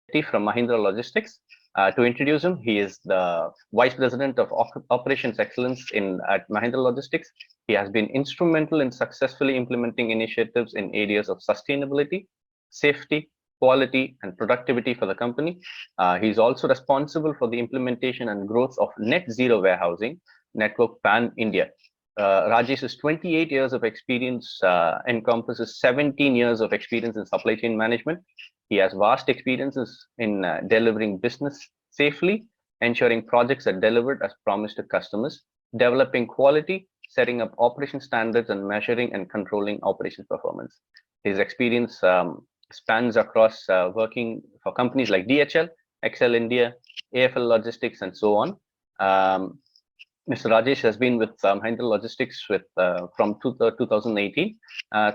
Shetty from Mahindra Logistics. To introduce him, he is the Vice President of Operations Excellence at Mahindra Logistics. He has been instrumental in successfully implementing initiatives in areas of sustainability, safety, quality, and productivity for the company. He's also responsible for the implementation and growth of NetZero warehousing network pan-India. Rajesh's 28 years of experience encompasses 17 years of experience in supply chain management. He has vast experiences in delivering business safely, ensuring projects are delivered as promised to customers, developing quality, setting up operation standards, and measuring and controlling operations performance. His experience spans across working for companies like DHL, XL India, AFL Logistics, and so on. Mr. Rajesh has been with Mahindra Logistics from 2018.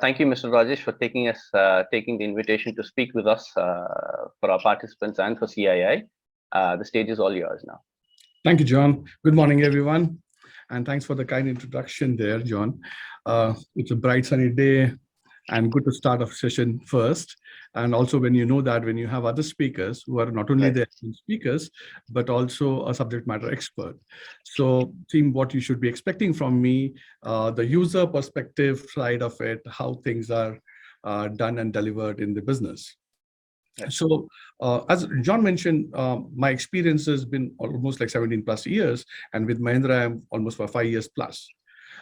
Thank you, Mr. Rajesh, for taking the invitation to speak with us for our participants and for CII. The stage is all yours now. Thank you, John. Good morning, everyone. And thanks for the kind introduction there, John. It's a bright sunny day and good to start a session first. And also when you know that when you have other speakers who are not only the speakers, but also a subject matter expert. So seeing what you should be expecting from me, the user perspective side of it, how things are done and delivered in the business. So as John mentioned, my experience has been almost like 17 plus years. And with Mahindra, I'm almost for 5 years plus.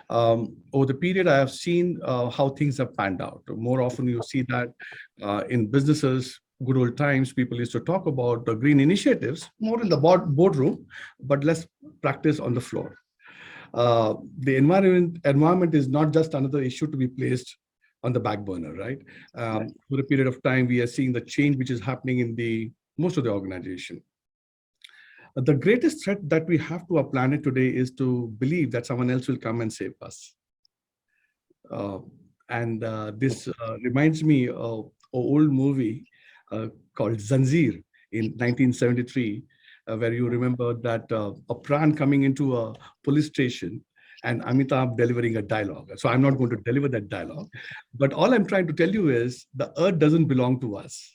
Over the period, I have seen how things have panned out. More often, you see that in businesses, good old times, people used to talk about the green initiatives, more in the boardroom, but less practice on the floor. The environment is not just another issue to be placed on the back burner, right? For a period of time, we are seeing the change which is happening in most of the organization. The greatest threat that we have to our planet today is to believe that someone else will come and save us. This reminds me of an old movie called Zanjeer in 1973, where you remember that a Pran coming into a police station and Amitabh delivering a dialogue. So I'm not going to deliver that dialogue, but all I'm trying to tell you is the earth doesn't belong to us.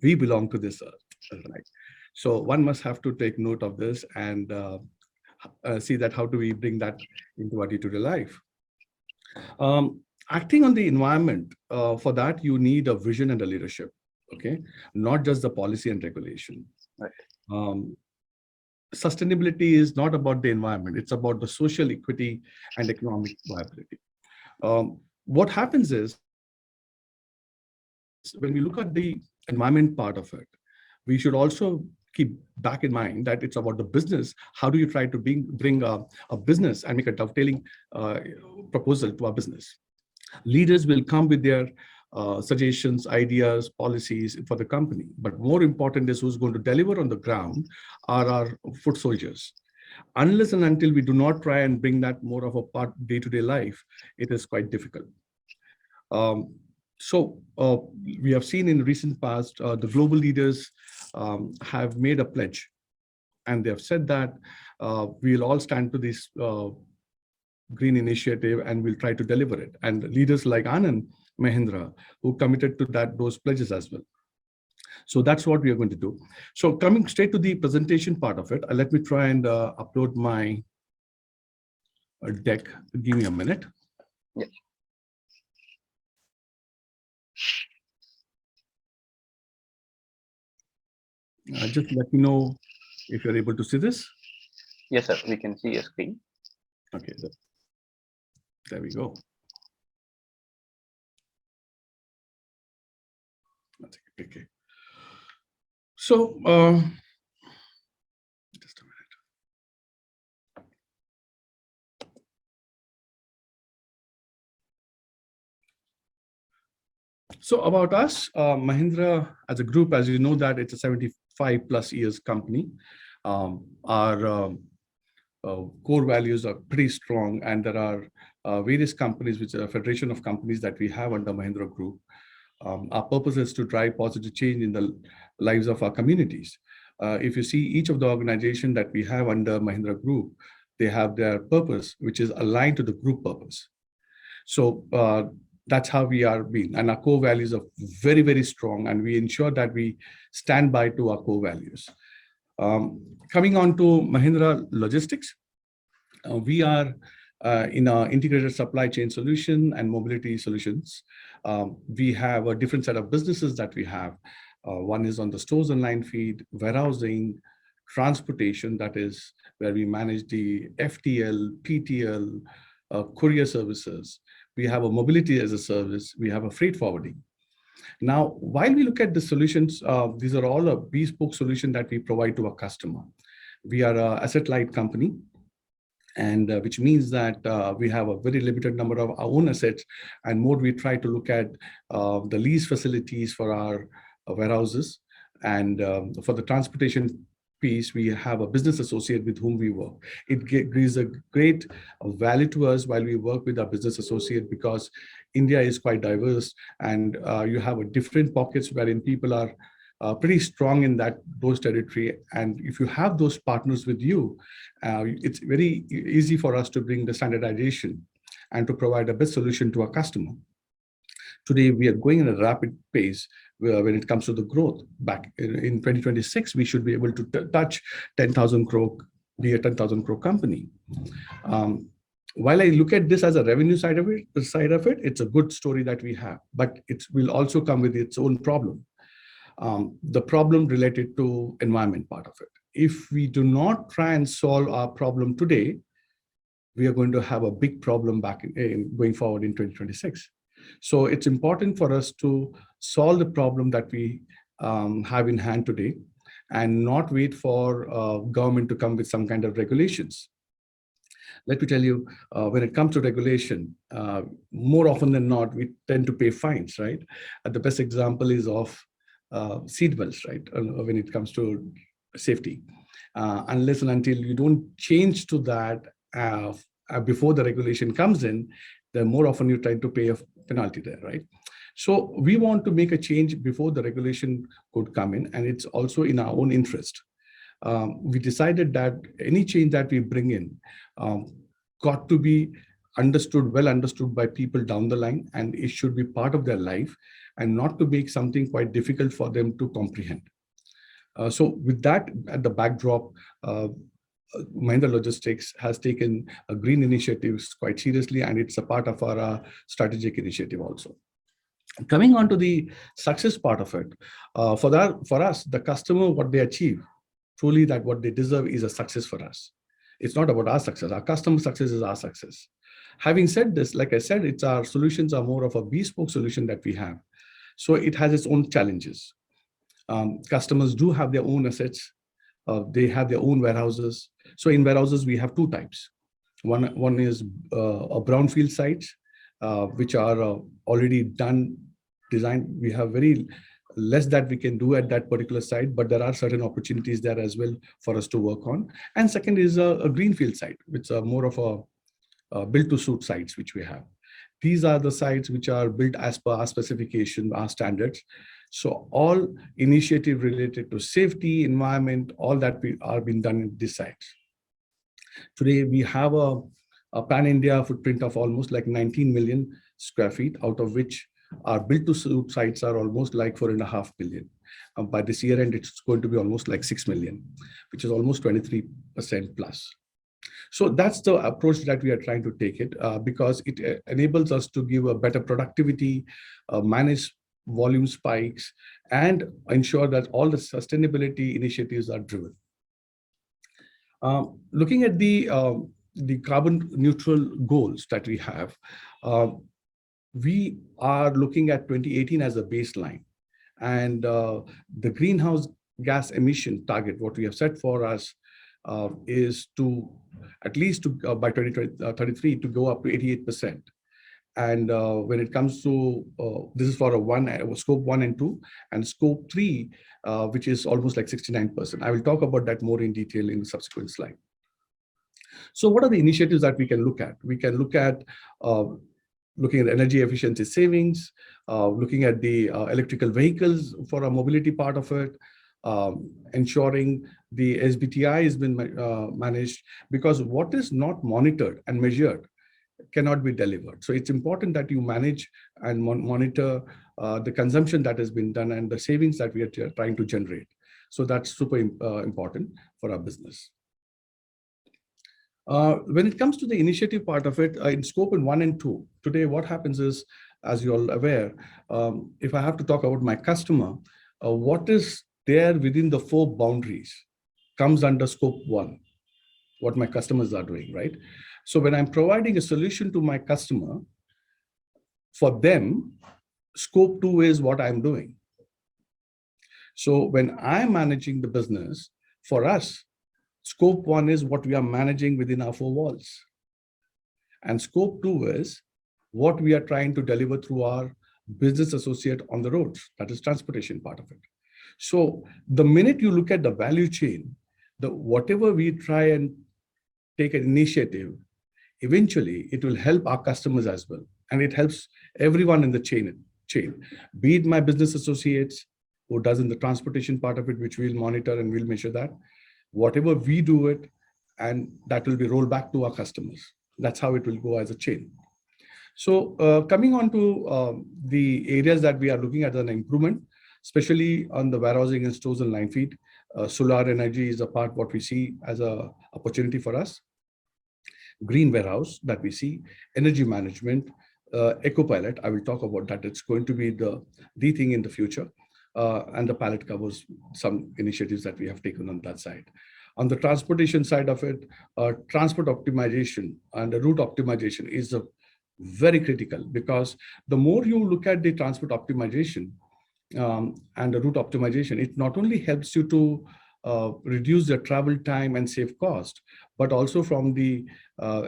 We belong to this earth, right? So one must have to take note of this and see that how do we bring that into our day-to-day life. Acting on the environment, for that you need a vision and a leadership, okay? Not just the policy and regulation. Right. Sustainability is not about the environment, it's about the social equity and economic viability. What happens is, when we look at the environment part of it, we should also keep back in mind that it's about the business. How do you try to bring a business and make a dovetailing proposal to our business? Leaders will come with their suggestions, ideas, policies for the company. But more important is who's going to deliver on the ground are our foot soldiers. Unless and until we do not try and bring that more of a part day-to-day life, it is quite difficult. We have seen in recent past, the global leaders have made a pledge, and they have said that we'll all stand to this green initiative and we'll try to deliver it. And leaders like Anand Mahindra, who committed to those pledges as well. So that's what we are going to do. So coming straight to the presentation part of it, let me try and upload my deck. Give me a minute. Yes. Just let me know if you're able to see this. Yes, sir. We can see your screen. Okay. There we go. Okay. So, just a minute. So about us, Mahindra as a group, as you know that it's a 75 plus years company. Our core values are pretty strong, and there are various companies, which are a federation of companies that we have under Mahindra Group. Our purpose is to drive positive change in the lives of our communities. If you see each of the organizations that we have under Mahindra Group, they have their purpose, which is aligned to the group purpose. So That's how we are being. And our core values are very, very strong. And we ensure that we stand by to our core values. Coming on to Mahindra Logistics, we are in our integrated supply chain solution and mobility solutions. We have a different set of businesses that we have. One is on the stores online feed, warehousing, transportation, that is where we manage the FTL, PTL, courier services. We have a mobility as a service. We have a freight forwarding. Now, while we look at the solutions, these are all a bespoke solution that we provide to a customer. We are an asset-light company, and which means that we have a very limited number of our own assets, and more we try to look at the lease facilities for our warehouses. And for the transportation piece, we have a business associate with whom we work. It gives a great value to us while we work with our business associate, because India is quite diverse, and you have a different pockets wherein people are pretty strong in those territory. And if you have those partners with you, it's very easy for us to bring the standardization and to provide a best solution to our customer. Today, we are going in a rapid pace when it comes to the growth. Back in 2026, we should be able to touch 10,000 crore, be a 10,000 crore company. While I look at this as a revenue side of it, it's a good story that we have, but it will also come with its own problem. The problem related to environment part of it. If we do not try and solve our problem today, we are going to have a big problem going forward in 2026. So it's important for us to solve the problem that we have in hand today, and not wait for government to come with some kind of regulations. Let me tell you, when it comes to regulation, more often than not, we tend to pay fines, right? The best example is of seat belts, right? When it comes to safety. Unless and until you don't change to that before the regulation comes in, then more often you're trying to pay a penalty there, right? So we want to make a change before the regulation could come in, and it's also in our own interest. We decided that any change that we bring in got to be well understood by people down the line, and it should be part of their life, and not to make something quite difficult for them to comprehend. So with that at the backdrop, Mahindra Logistics has taken green initiatives quite seriously, and it's a part of our strategic initiative also. Coming on to the success part of it, for us, the customer, what they achieve, truly that what they deserve is a success for us. It's not about our success. Our customer success is our success. Having said this, like I said, our solutions are more of a bespoke solution that we have. So it has its own challenges. Customers do have their own assets. They have their own warehouses. So in warehouses, we have two types. One is a brownfield sites, which are already designed. We have very less that we can do at that particular site, but there are certain opportunities there as well for us to work on. And second is a greenfield site, which are more of a built-to-suit sites, which we have. These are the sites which are built as per our specification, our standards. So all initiative related to safety, environment, all that are being done in these sites. Today, we have a pan-India footprint of almost like 19 million square feet, out of which our built-to-suit sites are almost like 4.5 million. By this year end, it's going to be almost like 6 million, which is almost 23% plus. So that's the approach that we are trying to take it, because it enables us to give a better productivity, manage volume spikes, and ensure that all the sustainability initiatives are driven. Looking at the carbon neutral goals that we have, we are looking at 2018 as a baseline. And the greenhouse gas emission target, what we have set for us, is to at least by 2033 to go up to 88%. And when it comes to this is for scope 1 and 2, and scope 3, which is almost like 69%. I will talk about that more in detail in the subsequent slide. So what are the initiatives that we can look at? We can look at looking at energy efficiency savings, looking at the electrical vehicles for a mobility part of it, ensuring the SBTI has been managed, because what is not monitored and measured cannot be delivered. So it's important that you manage and monitor the consumption that has been done and the savings that we are trying to generate. So that's super important for our business. When it comes to the initiative part of it, in scope in 1 and 2, today what happens is, as you're all aware, if I have to talk about my customer, what is there within the 4 boundaries comes under scope 1, what my customers are doing, right? So when I'm providing a solution to my customer, for them, scope 2 is what I'm doing. So when I'm managing the business, for us, scope 1 is what we are managing within our 4 walls. And scope 2 is what we are trying to deliver through our business associate on the roads. That is transportation part of it. So the minute you look at the value chain, whatever we try and take an initiative, eventually it will help our customers as well. And it helps everyone in the chain, be it my business associates who does in the transportation part of it, which we'll monitor and we'll measure that. Whatever we do it, and that will be rolled back to our customers. That's how it will go as a chain. So coming on to the areas that we are looking at an improvement, especially on the warehousing and stores and line feed, solar energy is a part what we see as a opportunity for us. Green warehouse that we see, energy management, EcoPilot, I will talk about that. It's going to be the thing in the future. And the pallet covers some initiatives that we have taken on that side. On the transportation side of it, transport optimization and the route optimization is very critical, because the more you look at the transport optimization and the route optimization, it not only helps you to reduce the travel time and save cost, but also from the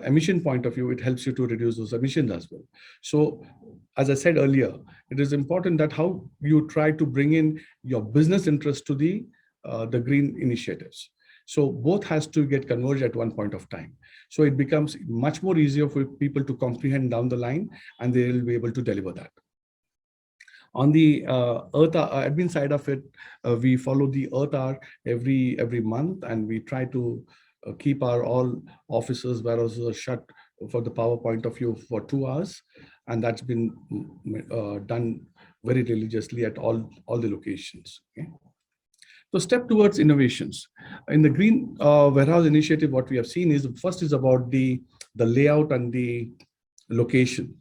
emission point of view, it helps you to reduce those emissions as well. So as I said earlier, it is important that how you try to bring in your business interest to the green initiatives. So both has to get converged at one point of time. So it becomes much more easier for people to comprehend down the line, and they will be able to deliver that. On the Earth admin side of it, we follow the Earth hour every month, and we try to keep our all offices, warehouses shut for the power point of view for 2 hours, and that's been done very religiously at all the locations. Okay? So step towards innovations. In the Green Warehouse Initiative, what we have seen is, first is about the layout and the location.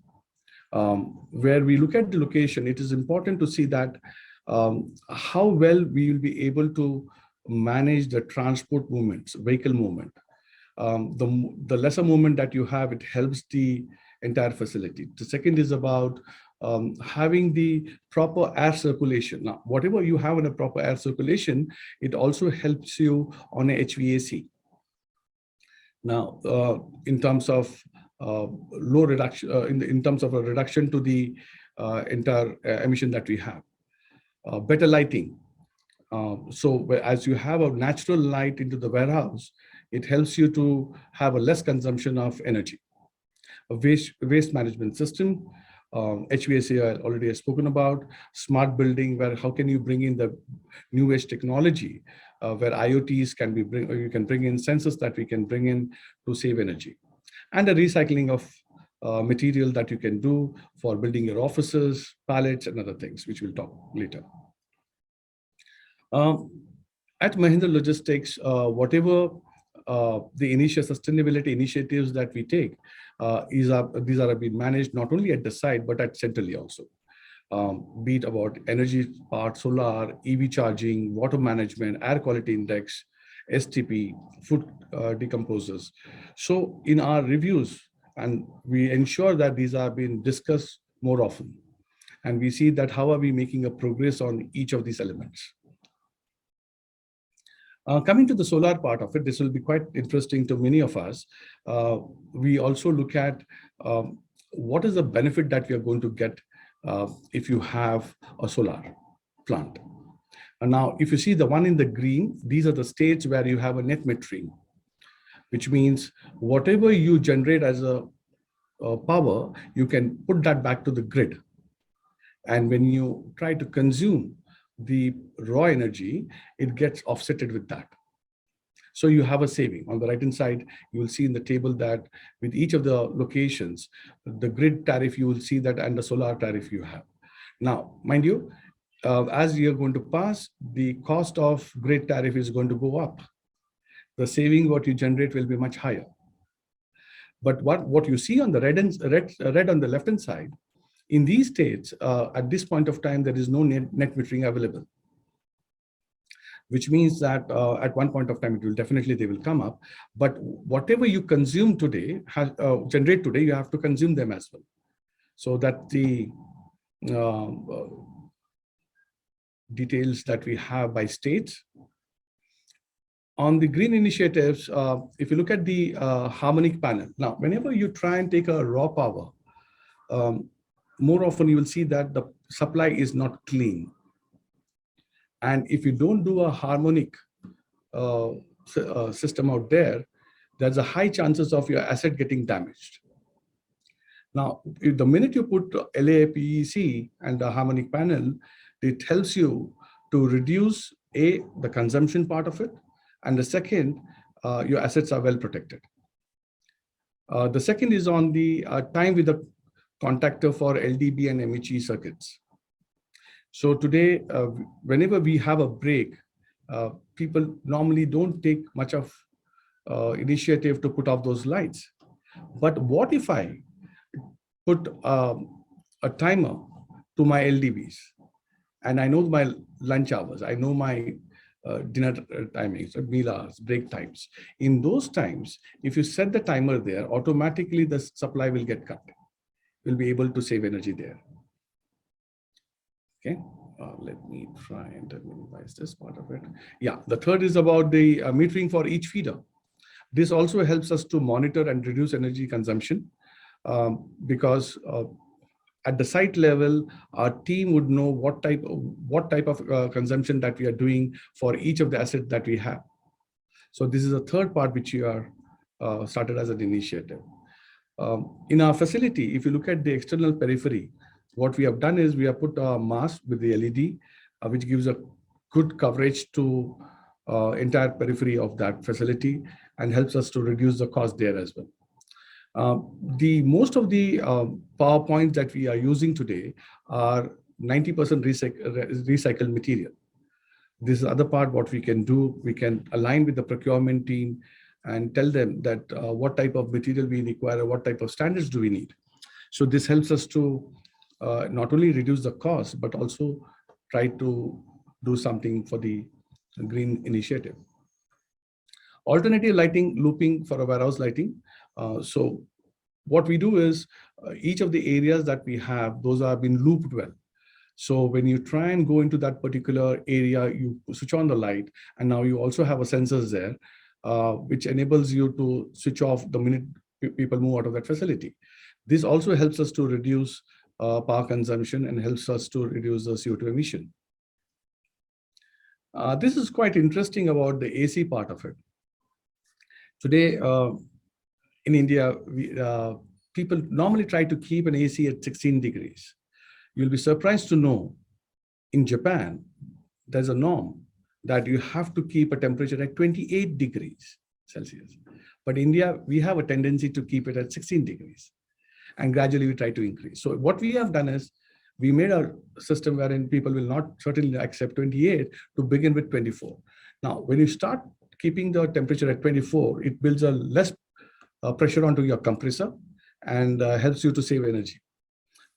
Where we look at the location, it is important to see that how well we will be able to manage the transport movements, vehicle movement. The lesser movement that you have, it helps the entire facility. The second is about having the proper air circulation. Now, whatever you have in a proper air circulation, it also helps you on a HVAC. Now, in terms of low reduction, in terms of a reduction to the entire emission that we have. Better lighting. So as you have a natural light into the warehouse, it helps you to have a less consumption of energy. A waste management system, HVAC I already have spoken about. Smart building, where how can you bring in the new age technology, where IoTs can be or you can bring in sensors that we can bring in to save energy. And the recycling of material that you can do for building your offices, pallets, and other things, which we'll talk later. At Mahindra Logistics, whatever the initial sustainability initiatives that we take, these are being managed not only at the site, but at centrally also. Be it about energy part, solar, EV charging, water management, air quality index, STP, food decomposers. So in our reviews, and we ensure that these are being discussed more often. And we see that how are we making a progress on each of these elements. Coming to the solar part of it, this will be quite interesting to many of us. We also look at what is the benefit that we are going to get if you have a solar plant. And now, if you see the one in the green, these are the states where you have a net metering, which means whatever you generate as a power, you can put that back to the grid. And when you try to consume the raw energy, it gets offsetted with that. So you have a saving. On the right-hand side, you will see in the table that with each of the locations, the grid tariff, you will see that, and the solar tariff you have. Now, mind you, as you're going to pass, the cost of grid tariff is going to go up. The saving what you generate will be much higher. But what you see on the red on the left-hand side, in these states, at this point of time, there is no net metering available, which means that at one point of time, it will definitely, they will come up. But whatever you consume today, generate today, you have to consume them as well. So that the details that we have by states. On the green initiatives, if you look at the harmonic panel, now, whenever you try and take a raw power, more often you will see that the supply is not clean. And if you don't do a harmonic system out there, there's a high chances of your asset getting damaged. Now, if the minute you put LAPEC and the harmonic panel, it helps you to reduce the consumption part of it, and the second, your assets are well protected. The second is on the time with the contactor for LDB and MHE circuits. So today, whenever we have a break, people normally don't take much of initiative to put off those lights. But what if I put a timer to my LDBs, and I know my lunch hours, I know my dinner timings, meal hours, break times. In those times, if you set the timer there, automatically the supply will get cut. You'll be able to save energy there. Okay, let me try and minimize this part of it. Yeah, the third is about the metering for each feeder. This also helps us to monitor and reduce energy consumption because at the site level, our team would know what type of consumption that we are doing for each of the assets that we have. So this is a third part which we are started as an initiative. In our facility, if you look at the external periphery, what we have done is we have put a mast with the LED, which gives a good coverage to entire periphery of that facility and helps us to reduce the cost there as well. Most of the power points that we are using today are 90% recycled material. This is the other part what we can do. We can align with the procurement team and tell them that what type of material we require, or what type of standards do we need. So this helps us to not only reduce the cost, but also try to do something for the green initiative. Alternative lighting, looping for a warehouse lighting. So what we do is each of the areas that we have, those have been looped well. So when you try and go into that particular area, you switch on the light, and now you also have a sensors there, which enables you to switch off the minute people move out of that facility. This also helps us to reduce power consumption and helps us to reduce the CO2 emission. This is quite interesting about the AC part of it. Today, in India, people normally try to keep an AC at 16 degrees. You'll be surprised to know in Japan, there's a norm that you have to keep a temperature at 28 degrees Celsius. But India, we have a tendency to keep it at 16 degrees. And gradually we try to increase. So what we have done is we made a system wherein people will not certainly accept 28 to begin with 24. Now, when you start keeping the temperature at 24, it builds a less pressure onto your compressor and helps you to save energy.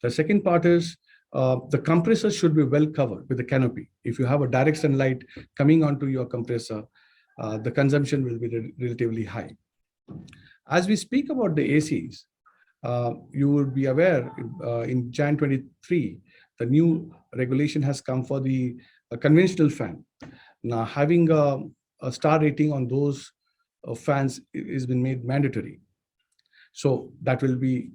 The second part is the compressor should be well covered with the canopy. If you have a direct sunlight coming onto your compressor, the consumption will be relatively high. As we speak about the ACs, you would be aware in Jan 23, the new regulation has come for the conventional fan. Now, having a star rating on those fans has been made mandatory. So that will be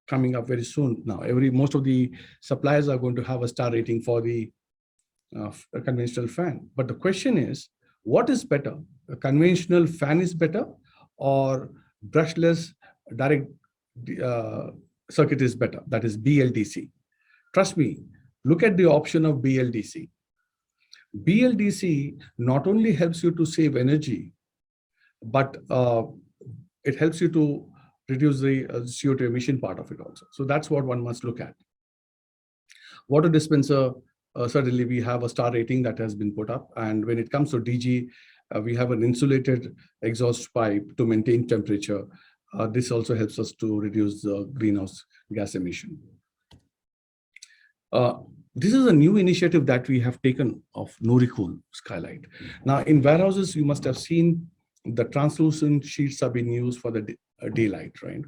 coming up very soon. Now, most of the suppliers are going to have a star rating for the conventional fan. But the question is, what is better? A conventional fan is better, or brushless direct circuit is better? That is BLDC. Trust me, look at the option of BLDC. BLDC not only helps you to save energy, but it helps you to reduce the CO2 emission part of it also. So that's what one must look at. Water dispenser, certainly we have a star rating that has been put up. And when it comes to DG, we have an insulated exhaust pipe to maintain temperature. This also helps us to reduce the greenhouse gas emission. This is a new initiative that we have taken of NoriCool Skylight. Now, in warehouses, you must have seen the translucent sheets have been used for the daylight, right?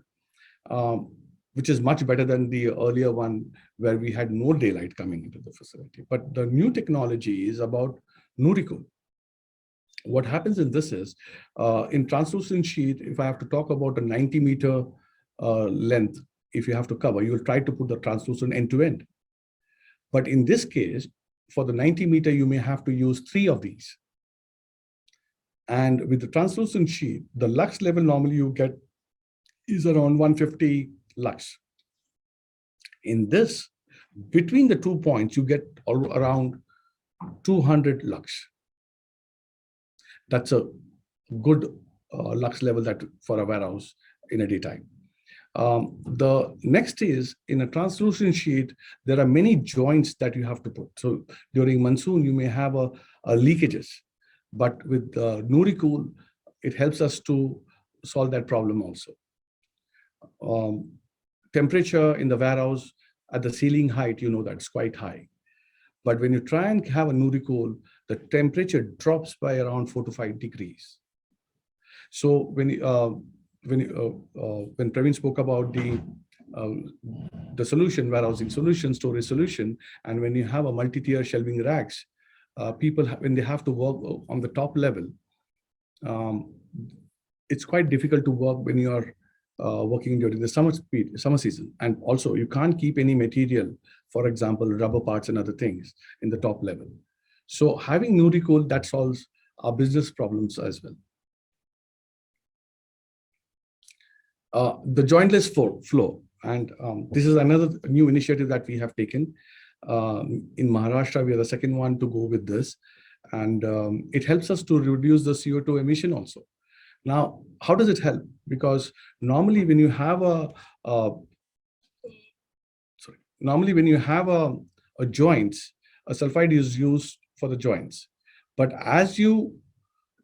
Which is much better than the earlier one where we had no daylight coming into the facility. But the new technology is about NoriCool. What happens in this is, in translucent sheet, if I have to talk about a 90-meter length, if you have to cover, you will try to put the translucent end to end. But in this case, for the 90-meter, you may have to use 3 of these. And with the translucent sheet, the lux level normally you get is around 150 lux. In this, between the 2 points, you get around 200 lux. That's a good lux level that for a warehouse in a daytime. The next is, in a translucent sheet, there are many joints that you have to put. So during monsoon, you may have a leakages, but with NoriCool, it helps us to solve that problem also. Temperature in the warehouse at the ceiling height, you know that's quite high. But when you try and have a NoriCool, the temperature drops by around 4 to 5 degrees. So when Praveen spoke about the solution, warehousing solution, storage solution, and when you have a multi-tier shelving racks, people, when they have to work on the top level, it's quite difficult to work when you are working during the summer season. And also you can't keep any material, for example, rubber parts and other things in the top level. So having NoriCool, that solves our business problems as well. The jointless flow, and this is another new initiative that we have taken. In Maharashtra, we are the second one to go with this, and it helps us to reduce the CO2 emission also. Now, how does it help? Because normally when you have a joints, a sulfide is used for the joints. But as you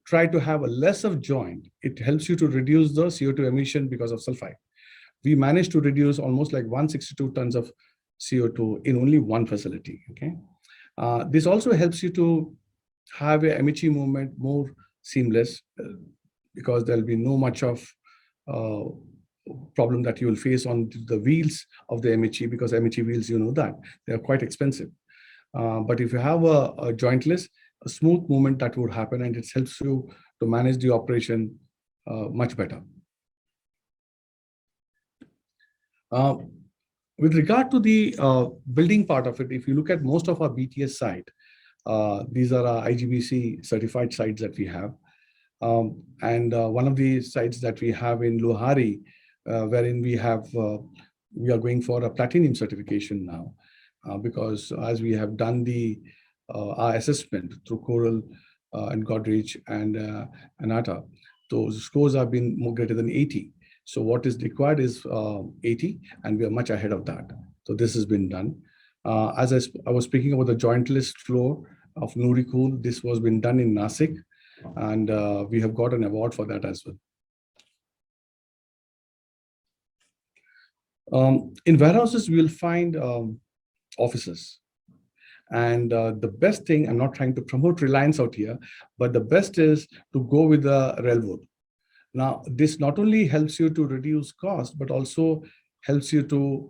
try to have a less of joint, it helps you to reduce the CO2 emission because of sulfide. We managed to reduce almost like 162 tons of CO2 in only one facility, okay? This also helps you to have a MHE movement more seamless, because there'll be no much of problem that you will face on the wheels of the MHE, because MHE wheels, you know that, they're quite expensive. But if you have a jointless, a smooth movement that would happen, and it helps you to manage the operation much better. With regard to the building part of it, if you look at most of our BTS site, these are our IGBC certified sites that we have. One of the sites that we have in Lohari, wherein we are going for a platinum certification now, because as we have done our assessment through Coral and Godrej and Anata, those scores have been more greater than 80. So what is required is 80, and we are much ahead of that. So this has been done. As I was speaking about the jointless floor of NoriCool, this was been done in Nasik, and we have got an award for that as well. In warehouses, we will find offices. And the best thing, I'm not trying to promote Reliance out here, but the best is to go with the railwood. Now, this not only helps you to reduce cost, but also helps you to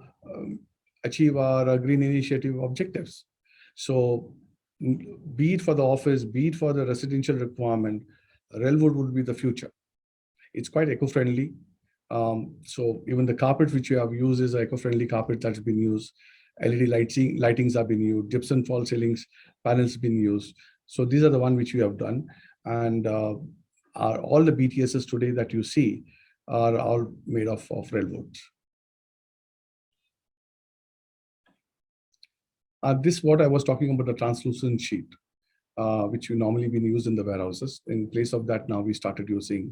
achieve our green initiative objectives. So be it for the office, be it for the residential requirement, railwood would be the future. It's quite eco-friendly. So even the carpet which you have used is an eco-friendly carpet that's been used. LED lightings have been used, gypsum false ceilings panels been used. So these are the one which we have done. And all the BTSs today that you see are all made of railroads. This is what I was talking about, the translucent sheet. which we normally been used in the warehouses. In place of that, now we started using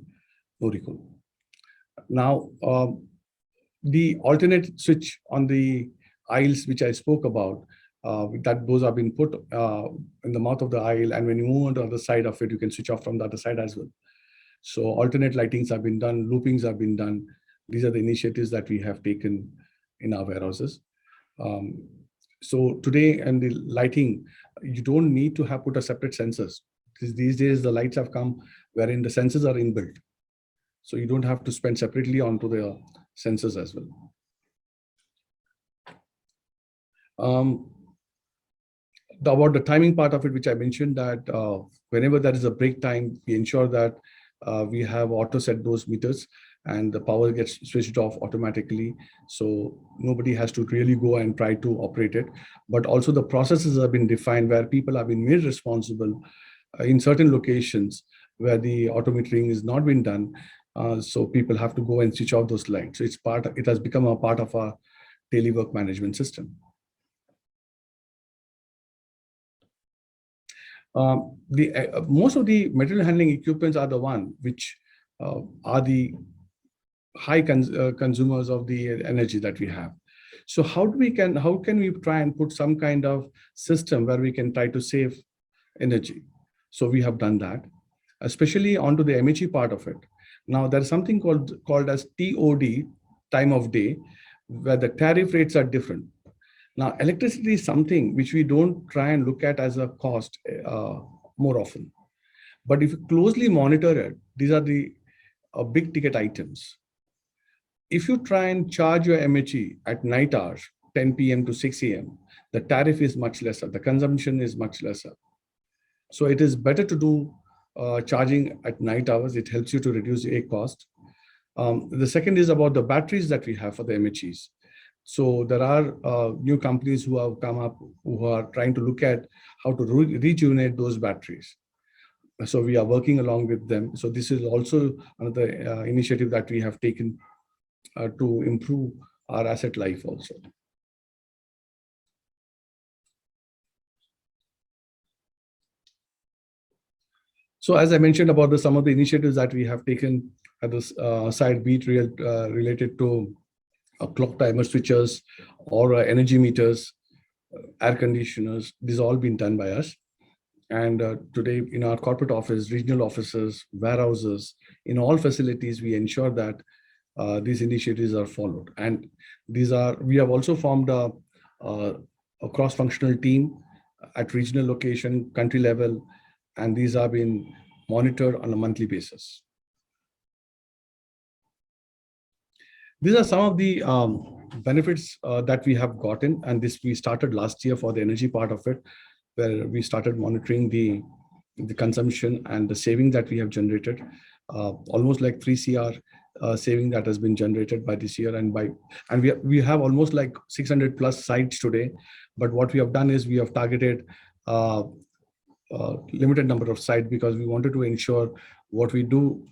Norico. Now, the alternate switch on the aisles, which I spoke about, that those have been put in the mouth of the aisle, and when you move on to the other side of it, you can switch off from the other side as well. So alternate lightings have been done, loopings have been done. These are the initiatives that we have taken in our warehouses. So today, and the lighting, you don't need to have put a separate sensors. These days, the lights have come wherein the sensors are inbuilt. So you don't have to spend separately onto the sensors as well. About the timing part of it, which I mentioned, that whenever there is a break time, we ensure that we have auto set those meters and the power gets switched off automatically. So nobody has to really go and try to operate it. But also the processes have been defined where people have been made responsible in certain locations where the auto metering is not been done. So people have to go and switch off those lights. So it has become a part of our daily work management system. Most of the material handling equipments are the one which are the high consumers of the energy that we have. So how can we try and put some kind of system where we can try to save energy? So we have done that, especially onto the MHE part of it. Now there's something called as TOD, time of day, where the tariff rates are different. Now, electricity is something which we don't try and look at as a cost more often. But if you closely monitor it, these are the big ticket items. If you try and charge your MHE at night hours, 10 p.m. to 6 a.m., the tariff is much lesser. The consumption is much lesser. So it is better to do charging at night hours. It helps you to reduce a cost. The second is about the batteries that we have for the MHEs. So there are new companies who have come up who are trying to look at how to rejuvenate those batteries. So we are working along with them. So this is also another initiative that we have taken to improve our asset life also. So as I mentioned about some of the initiatives that we have taken at this side, be it related to clock timer switches or energy meters, air conditioners, these all been done by us. And today in our corporate office, regional offices, warehouses, in all facilities, we ensure that these initiatives are followed. And we have also formed a cross-functional team at regional location, country level, and these are being monitored on a monthly basis. These are some of the benefits that we have gotten, and this we started last year for the energy part of it, where we started monitoring the consumption and the saving that we have generated, almost like 3 CR saving that has been generated by this year, and we have almost like 600 plus sites today. But what we have done is we have targeted limited number of sites because we wanted to ensure what we do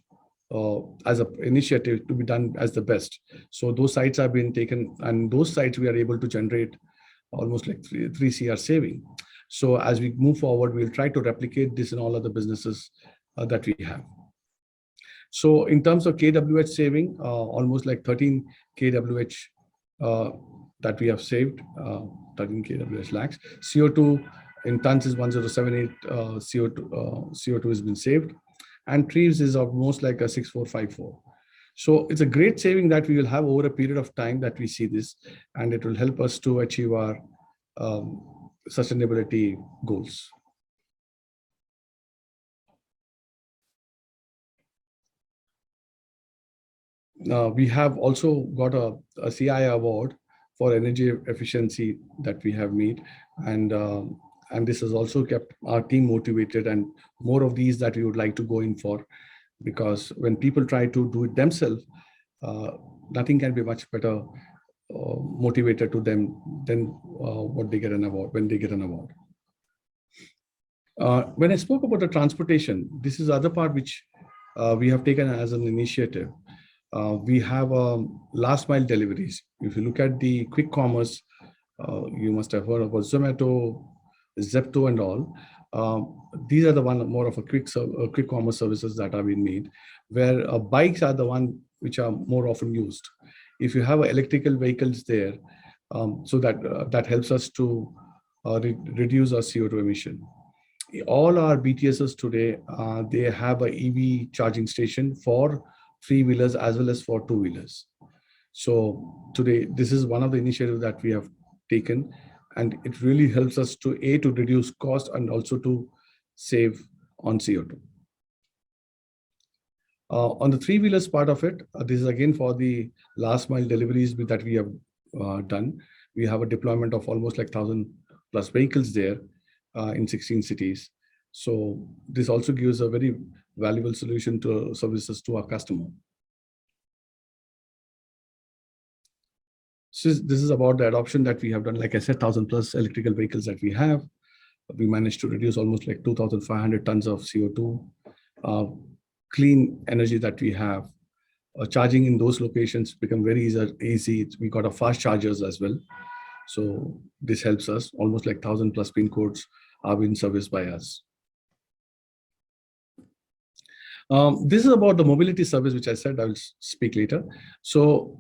as an initiative to be done as the best. So those sites have been taken, and those sites we are able to generate almost like 3 CR saving. So as we move forward, we'll try to replicate this in all other businesses that we have. So in terms of kWh saving, almost like 13 kWh that we have saved, 13 kWh lakhs. CO2 in tons is 1078 CO2 has been saved, and trees is almost like a 6454. So it's a great saving that we will have over a period of time that we see this, and it will help us to achieve our sustainability goals. We have also got a CII award for energy efficiency that we have made, and this has also kept our team motivated, and more of these that we would like to go in for, because when people try to do it themselves, nothing can be much better motivated to them than what they get an award when they get an award. When I spoke about the transportation, this is the other part which we have taken as an initiative. We have last mile deliveries. If you look at the quick commerce, you must have heard about Zomato, Zepto and all. These are the one more of a quick commerce services that are being made, where bikes are the one which are more often used. If you have electrical vehicles there, so that helps us to reduce our CO2 emission. All our BTSs today, they have a EV charging station for three-wheelers as well as for two-wheelers. So today, this is one of the initiatives that we have taken, and it really helps us to reduce cost and also to save on CO2. On the three-wheelers part of it, this is again for the last mile deliveries that we have done. We have a deployment of almost like 1,000 plus vehicles there in 16 cities. So this also gives a very valuable solution to services to our customer. So this is about the adoption that we have done. Like I said, 1,000 plus electrical vehicles that we have. We managed to reduce almost like 2,500 tons of CO2. Clean energy that we have. Charging in those locations become very easy. We got a fast chargers as well. So this helps us. Almost like 1,000 plus pin codes are being serviced by us. This is about the mobility service, which I said I will speak later. So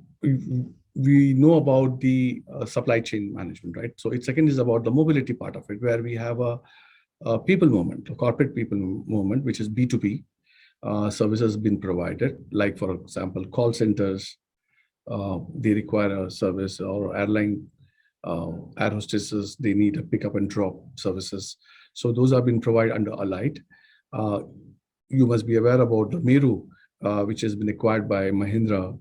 we know about the supply chain management, right? So second is about the mobility part of it, where we have a people movement, a corporate people movement, which is B2B. Services been provided, like for example, call centers, they require a service, or airline air hostesses, they need a pick up and drop services. So those have been provided under Alight. You must be aware about the Meru, which has been acquired by Mahindra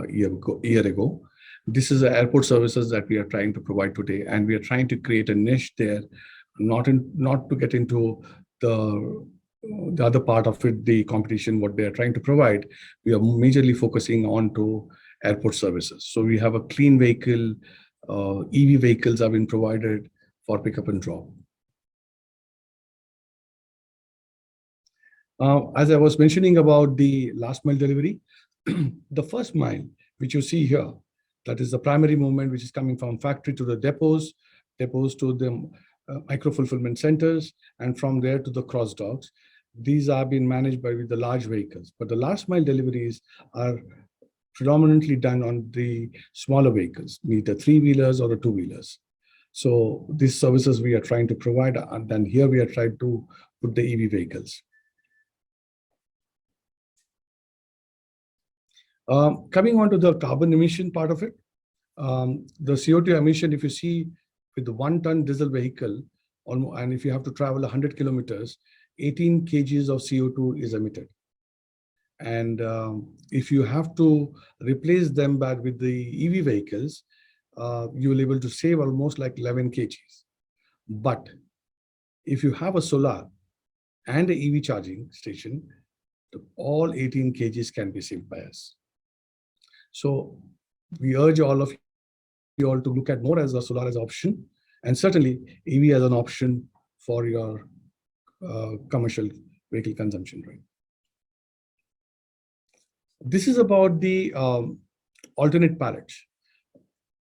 year ago. This is the airport services that we are trying to provide today, and we are trying to create a niche there, not to get into the other part of it, the competition, what they are trying to provide. We are majorly focusing on to airport services. So we have a clean vehicle, EV vehicles have been provided for pickup and drop. As I was mentioning about the last mile delivery, the first mile, which you see here, that is the primary movement, which is coming from factory to the depots to the micro fulfillment centers, and from there to the cross docks. These are being managed by the large vehicles, but the last mile deliveries are predominantly done on the smaller vehicles, be it the three-wheelers or the two-wheelers. So these services we are trying to provide, and then here we are trying to put the EV vehicles. Coming on to the carbon emission part of it, the CO2 emission, if you see with the 1 ton diesel vehicle, and if you have to travel 100 kilometers, 18 kgs of CO2 is emitted. And if you have to replace them back with the EV vehicles, you will be able to save almost like 11 kgs. But if you have a solar and an EV charging station, all 18 kgs can be saved by us. So we urge all of you all to look at more as a solar as an option, and certainly EV as an option for your commercial vehicle consumption, right? This is about the alternate pallets.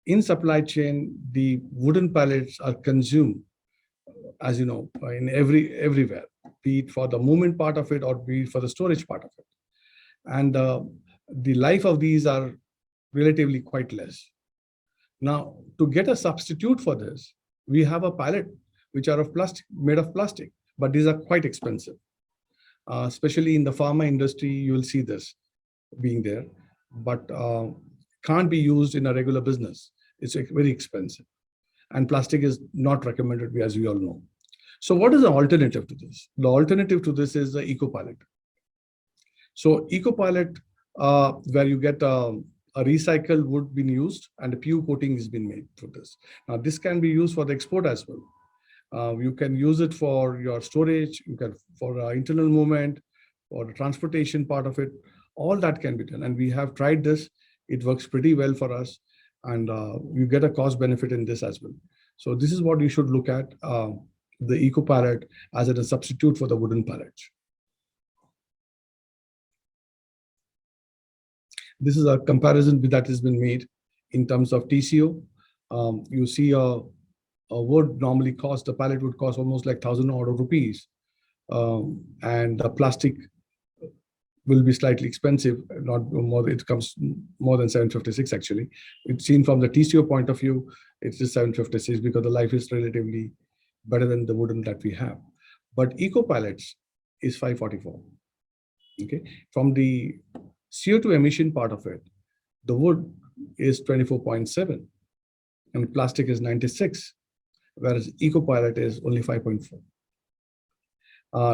In supply chain, the wooden pallets are consumed, as you know, in everywhere, be it for the movement part of it or be it for the storage part of it. And the life of these are relatively quite less. Now, to get a substitute for this, we have a pallet which are of plastic, made of plastic, but these are quite expensive. Especially in the pharma industry, you will see this being there, but can't be used in a regular business. It's very expensive. And plastic is not recommended, as we all know. So what is the alternative to this? The alternative to this is the eco-pallet. So eco-pallet, where you get a recycled wood being used and a PU coating is being made for this. Now this can be used for the export as well. You can use it for your storage, you can for internal movement, or the transportation part of it. All that can be done, and we have tried this. It works pretty well for us, and you get a cost benefit in this as well. So this is what you should look at, the eco pallet as a substitute for the wooden pallets. This is a comparison that has been made in terms of TCO. You see a would normally cost, the pallet would cost almost like 1,000 odd rupees. And the plastic will be slightly expensive, not more, it comes more than 756 actually. It's seen from the TCO point of view, it's just 756 because the life is relatively better than the wooden that we have. But eco pallets is 544. Okay, from the CO2 emission part of it, the wood is 24.7 and plastic is 96, whereas eco pallet is only 5.4.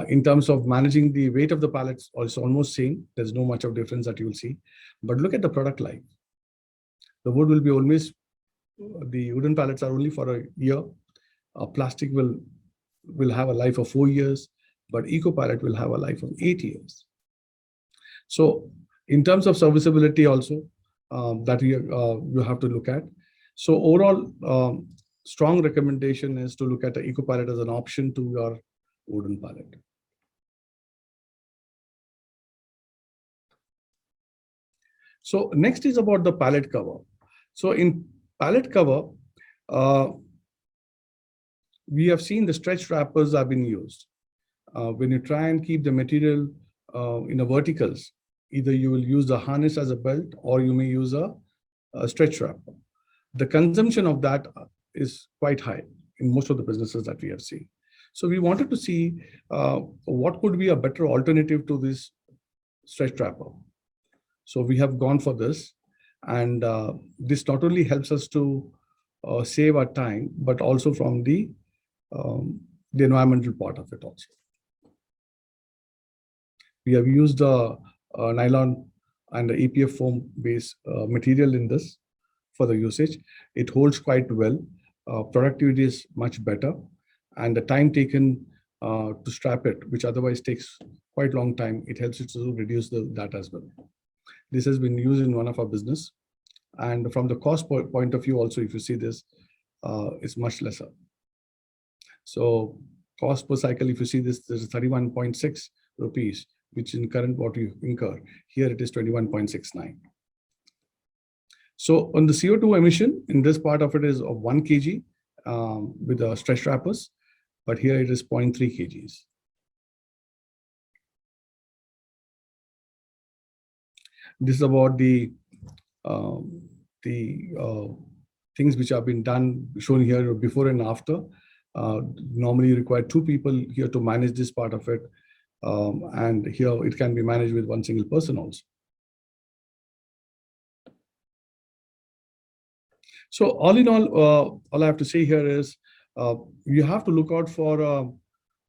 In terms of managing the weight of the pallets, it's almost same. There's no much of difference that you will see. But look at the product life. The wood will be always, the wooden pallets are only for a year. Plastic will have a life of 4 years, but eco pallet will have a life of 8 years. So in terms of serviceability also, that you have to look at. So overall, strong recommendation is to look at the eco pallet as an option to your wooden pallet. So next is about the pallet cover. So in pallet cover, we have seen the stretch wrappers have been used. When you try and keep the material in a verticals, either you will use the harness as a belt or you may use a stretch wrapper. The consumption of that is quite high in most of the businesses that we have seen. So we wanted to see what could be a better alternative to this stretch wrapper. So we have gone for this, and this not only helps us to save our time, but also from the environmental part of it also. We have used the nylon and the EPF foam based material in this for the usage. It holds quite well. Productivity is much better, and the time taken to strap it, which otherwise takes quite long time, it helps it to reduce that as well. This has been used in one of our business, and from the cost point of view also, if you see this, it's much lesser. So cost per cycle, if you see this, there's 31.6 rupees, which in current what you incur. Here it is 21.69. So on the CO2 emission, in this part of it is of 1 kg with the stretch wrappers, but here it is 0.3 kgs. This is about the things which have been done, shown here before and after. Normally you require 2 people here to manage this part of it. And here it can be managed with 1 single person also. So all in all I have to say here is you have to look out for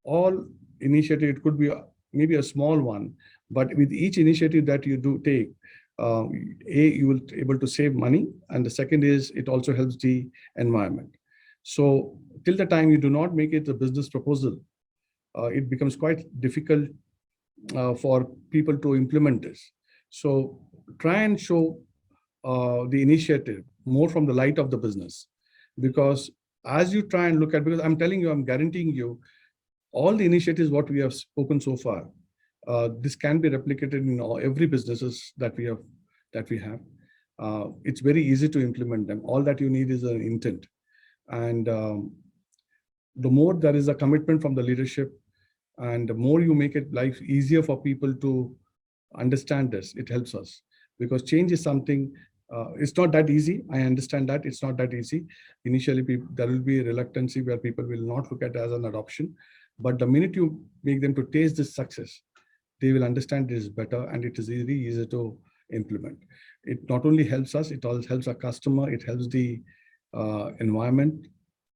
all initiative. It could be maybe a small one, but with each initiative that you do take, you will be able to save money, and the second is it also helps the environment. So till the time you do not make it a business proposal, it becomes quite difficult for people to implement this. So try and show the initiative more from the light of the business, because as you try and look at, because I'm telling you, I'm guaranteeing you, all the initiatives what we have spoken so far, this can be replicated in every businesses that we have. It's very easy to implement them. All that you need is an intent, and the more there is a commitment from the leadership, and the more you make it life easier for people to understand this, it helps us, because change is something. It's not that easy. I understand that it's not that easy. Initially, there will be a reluctancy where people will not look at it as an adoption. But the minute you make them to taste this success, they will understand it is better, and it is really easy to implement. It not only helps us, it also helps our customer, it helps the environment.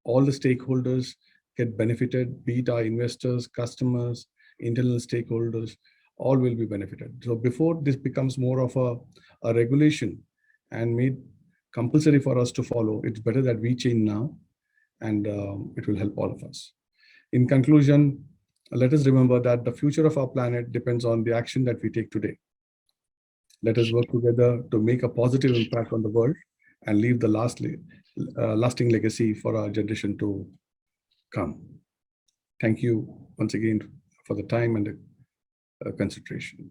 All the stakeholders get benefited, be it our investors, customers, internal stakeholders, all will be benefited. So before this becomes more of a regulation and made compulsory for us to follow, it's better that we change now, and it will help all of us. In conclusion, let us remember that the future of our planet depends on the action that we take today. Let us work together to make a positive impact on the world and leave the lasting legacy for our generation to come. Thank you once again for the time and the consideration.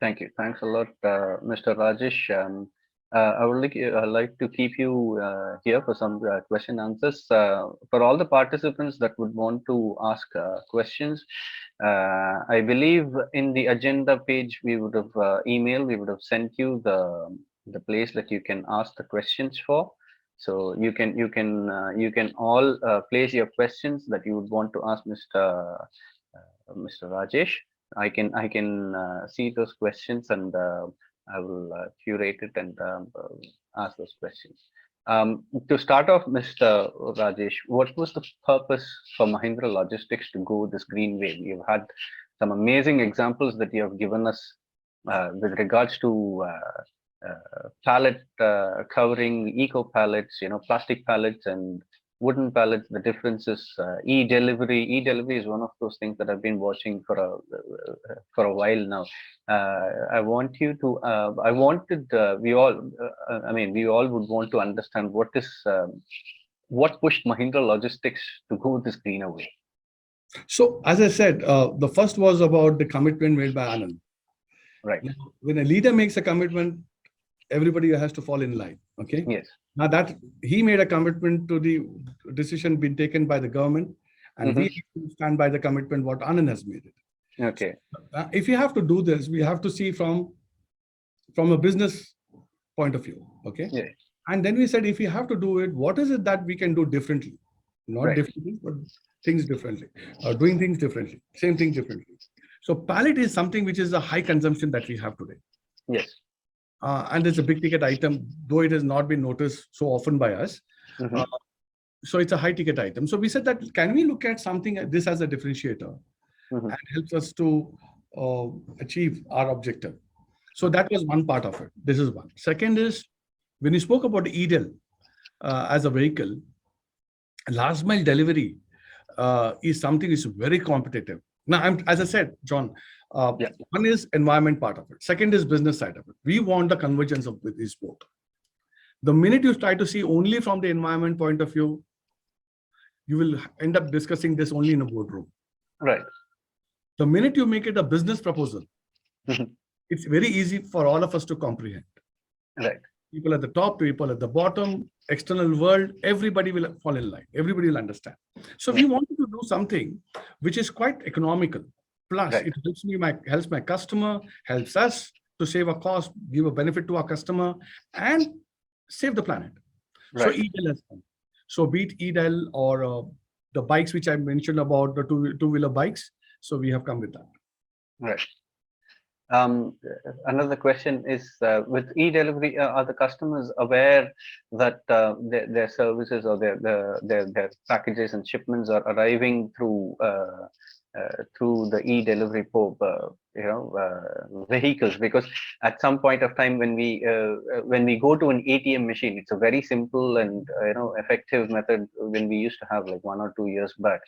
Thank you. Thanks a lot, Mr. Rajesh. I would like to keep you here for some question answers. For all the participants that would want to ask questions, I believe in the agenda page we would have we would have sent you the place that you can ask the questions for. So you can all place your questions that you would want to ask Mr. Rajesh. I can see those questions and I will curate it and ask those questions. To start off, Mr. Rajesh, what was the purpose for Mahindra Logistics to go this green way? You've had some amazing examples that you have given us with regards to pallet covering, eco pallets, plastic pallets and wooden pallets. The difference is e-delivery. E-delivery is one of those things that I've been watching for a while now. I want you to. I wanted we all. I mean, we all would want to understand what pushed Mahindra Logistics to go this greener way. So, as I said, the first was about the commitment made by Anand. Right. Now, when a leader makes a commitment, everybody has to fall in line. Okay. Yes. Now that he made a commitment to the decision being taken by the government, and we stand by the commitment what Anand has made it. Okay. If you have to do this, we have to see from a business point of view. Okay. Yeah. And then we said, if we have to do it, what is it that we can do differently? Not differently, but things differently, doing things differently, same thing differently. So pallet is something which is a high consumption that we have today. Yes. And it's a big ticket item, though it has not been noticed so often by us. So it's a high ticket item. So we said that, can we look at something this as a differentiator and helps us to achieve our objective? So that was one part of it. This is one. Second is, when you spoke about EDEL as a vehicle, last mile delivery is something which is very competitive. Now, as I said, John, one is environment part of it. Second is business side of it. We want the convergence of these both. The minute you try to see only from the environment point of view, you will end up discussing this only in a boardroom. Right. The minute you make it a business proposal, it's very easy for all of us to comprehend. Right. People at the top, people at the bottom, external world, everybody will fall in line. Everybody will understand. So we wanted to do something which is quite economical. Plus, it helps my customer, helps us to save a cost, give a benefit to our customer, and save the planet. Right. So EDEL has come. So be it EDEL or the bikes which I mentioned about the two-wheeler bikes. So we have come with that. Right. Another question is, with e-delivery, are the customers aware that their services or their packages and shipments are arriving through the e-delivery vehicles? Because at some point of time, when we go to an ATM machine, it's a very simple and effective method. When we used to have like 1 or 2 years back,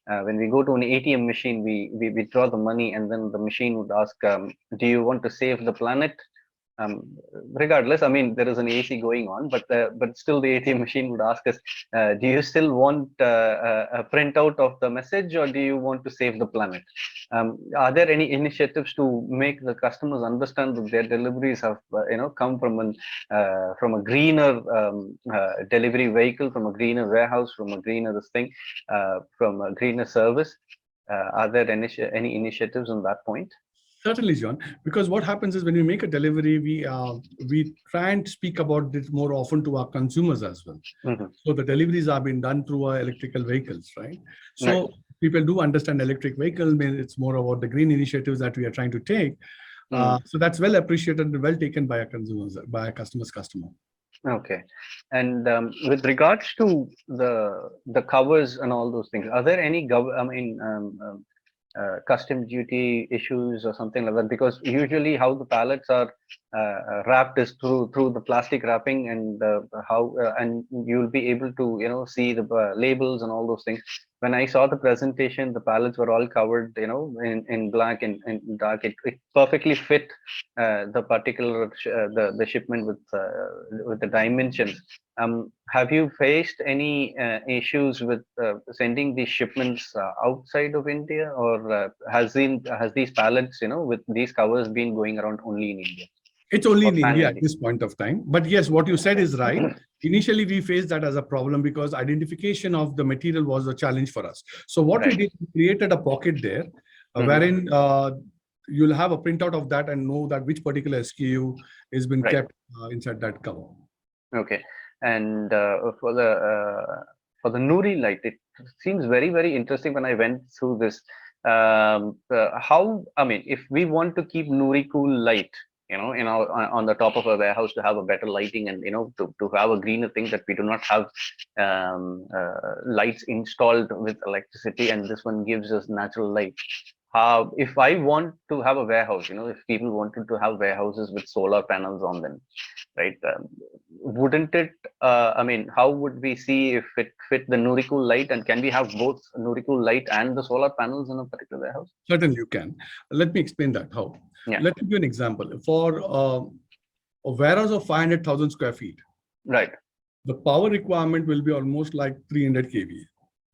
when we go to an ATM machine, we withdraw the money, and then the machine would ask, do you want to save the planet? Regardless, I mean, there is an AC going on, but still the ATM machine would ask us, do you still want a printout of the message, or do you want to save the planet? Are there any initiatives to make the customers understand that their deliveries have come from a greener delivery vehicle, from a greener warehouse, from a greener from a greener service? Are there any initiatives on that point? Certainly, John, because what happens is when we make a delivery, we try and speak about this more often to our consumers as well. So the deliveries are being done through our electrical vehicles, right? So people do understand electric vehicles. It's more about the green initiatives that we are trying to take. So that's well appreciated and well taken by our consumers, by our customer. Okay, and with regards to the covers and all those things, are there any custom duty issues or something like that? Because usually how the pallets are wrapped is through the plastic wrapping, and and you'll be able to see the labels and all those things. When I saw the presentation, the pallets were all covered in black and dark. It perfectly fit the particular the shipment with the dimensions. Have you faced any issues with sending these shipments outside of India, or has these pallets with these covers been going around only in India? It's only for in India at pan-India? this point of time. But yes, what you said is right. Initially, we faced that as a problem because identification of the material was a challenge for us. So what we Right. did, we created a pocket there wherein you'll have a printout of that and know that which particular SKU has been Right. kept inside that cover. Okay. And for the Nuri light, it seems very, very interesting when I went through this. How, I mean, if we want to keep Nuri cool light, on the top of a warehouse to have a better lighting and, to have a greener thing, that we do not have lights installed with electricity, and this one gives us natural light. If I want to have a warehouse, if people wanted to have warehouses with solar panels on them, right? Wouldn't it, I mean, how would we see if it fit the Nuricool light, and can we have both Nuricool light and the solar panels in a particular warehouse? Certainly you can. Let me explain that how. Yeah. Let me give you an example. For a warehouse of 500,000 square feet, Right. the power requirement will be almost like 300 kVA.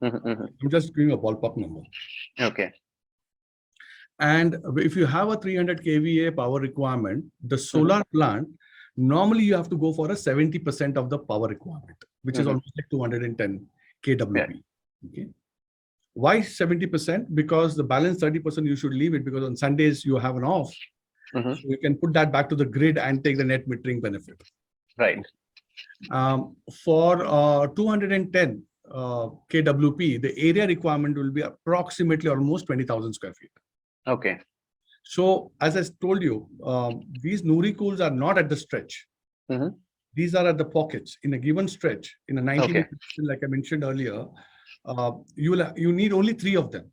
Mm-hmm. I'm just giving a ballpark number. Okay. And if you have a 300 kVA power requirement, the solar plant, normally you have to go for a 70% of the power requirement, which is almost like 210 kWp. Yeah. Okay. Why 70%? Because the balance 30% you should leave it, because on Sundays you have an off. So you can put that back to the grid and take the net metering benefit. Right. For 210 kWp, the area requirement will be approximately almost 20,000 square feet. Okay. So as I told you, these Nuri cools are not at the stretch. These are at the pockets in a given stretch. In a 90, like I mentioned earlier, you need only 3 of them.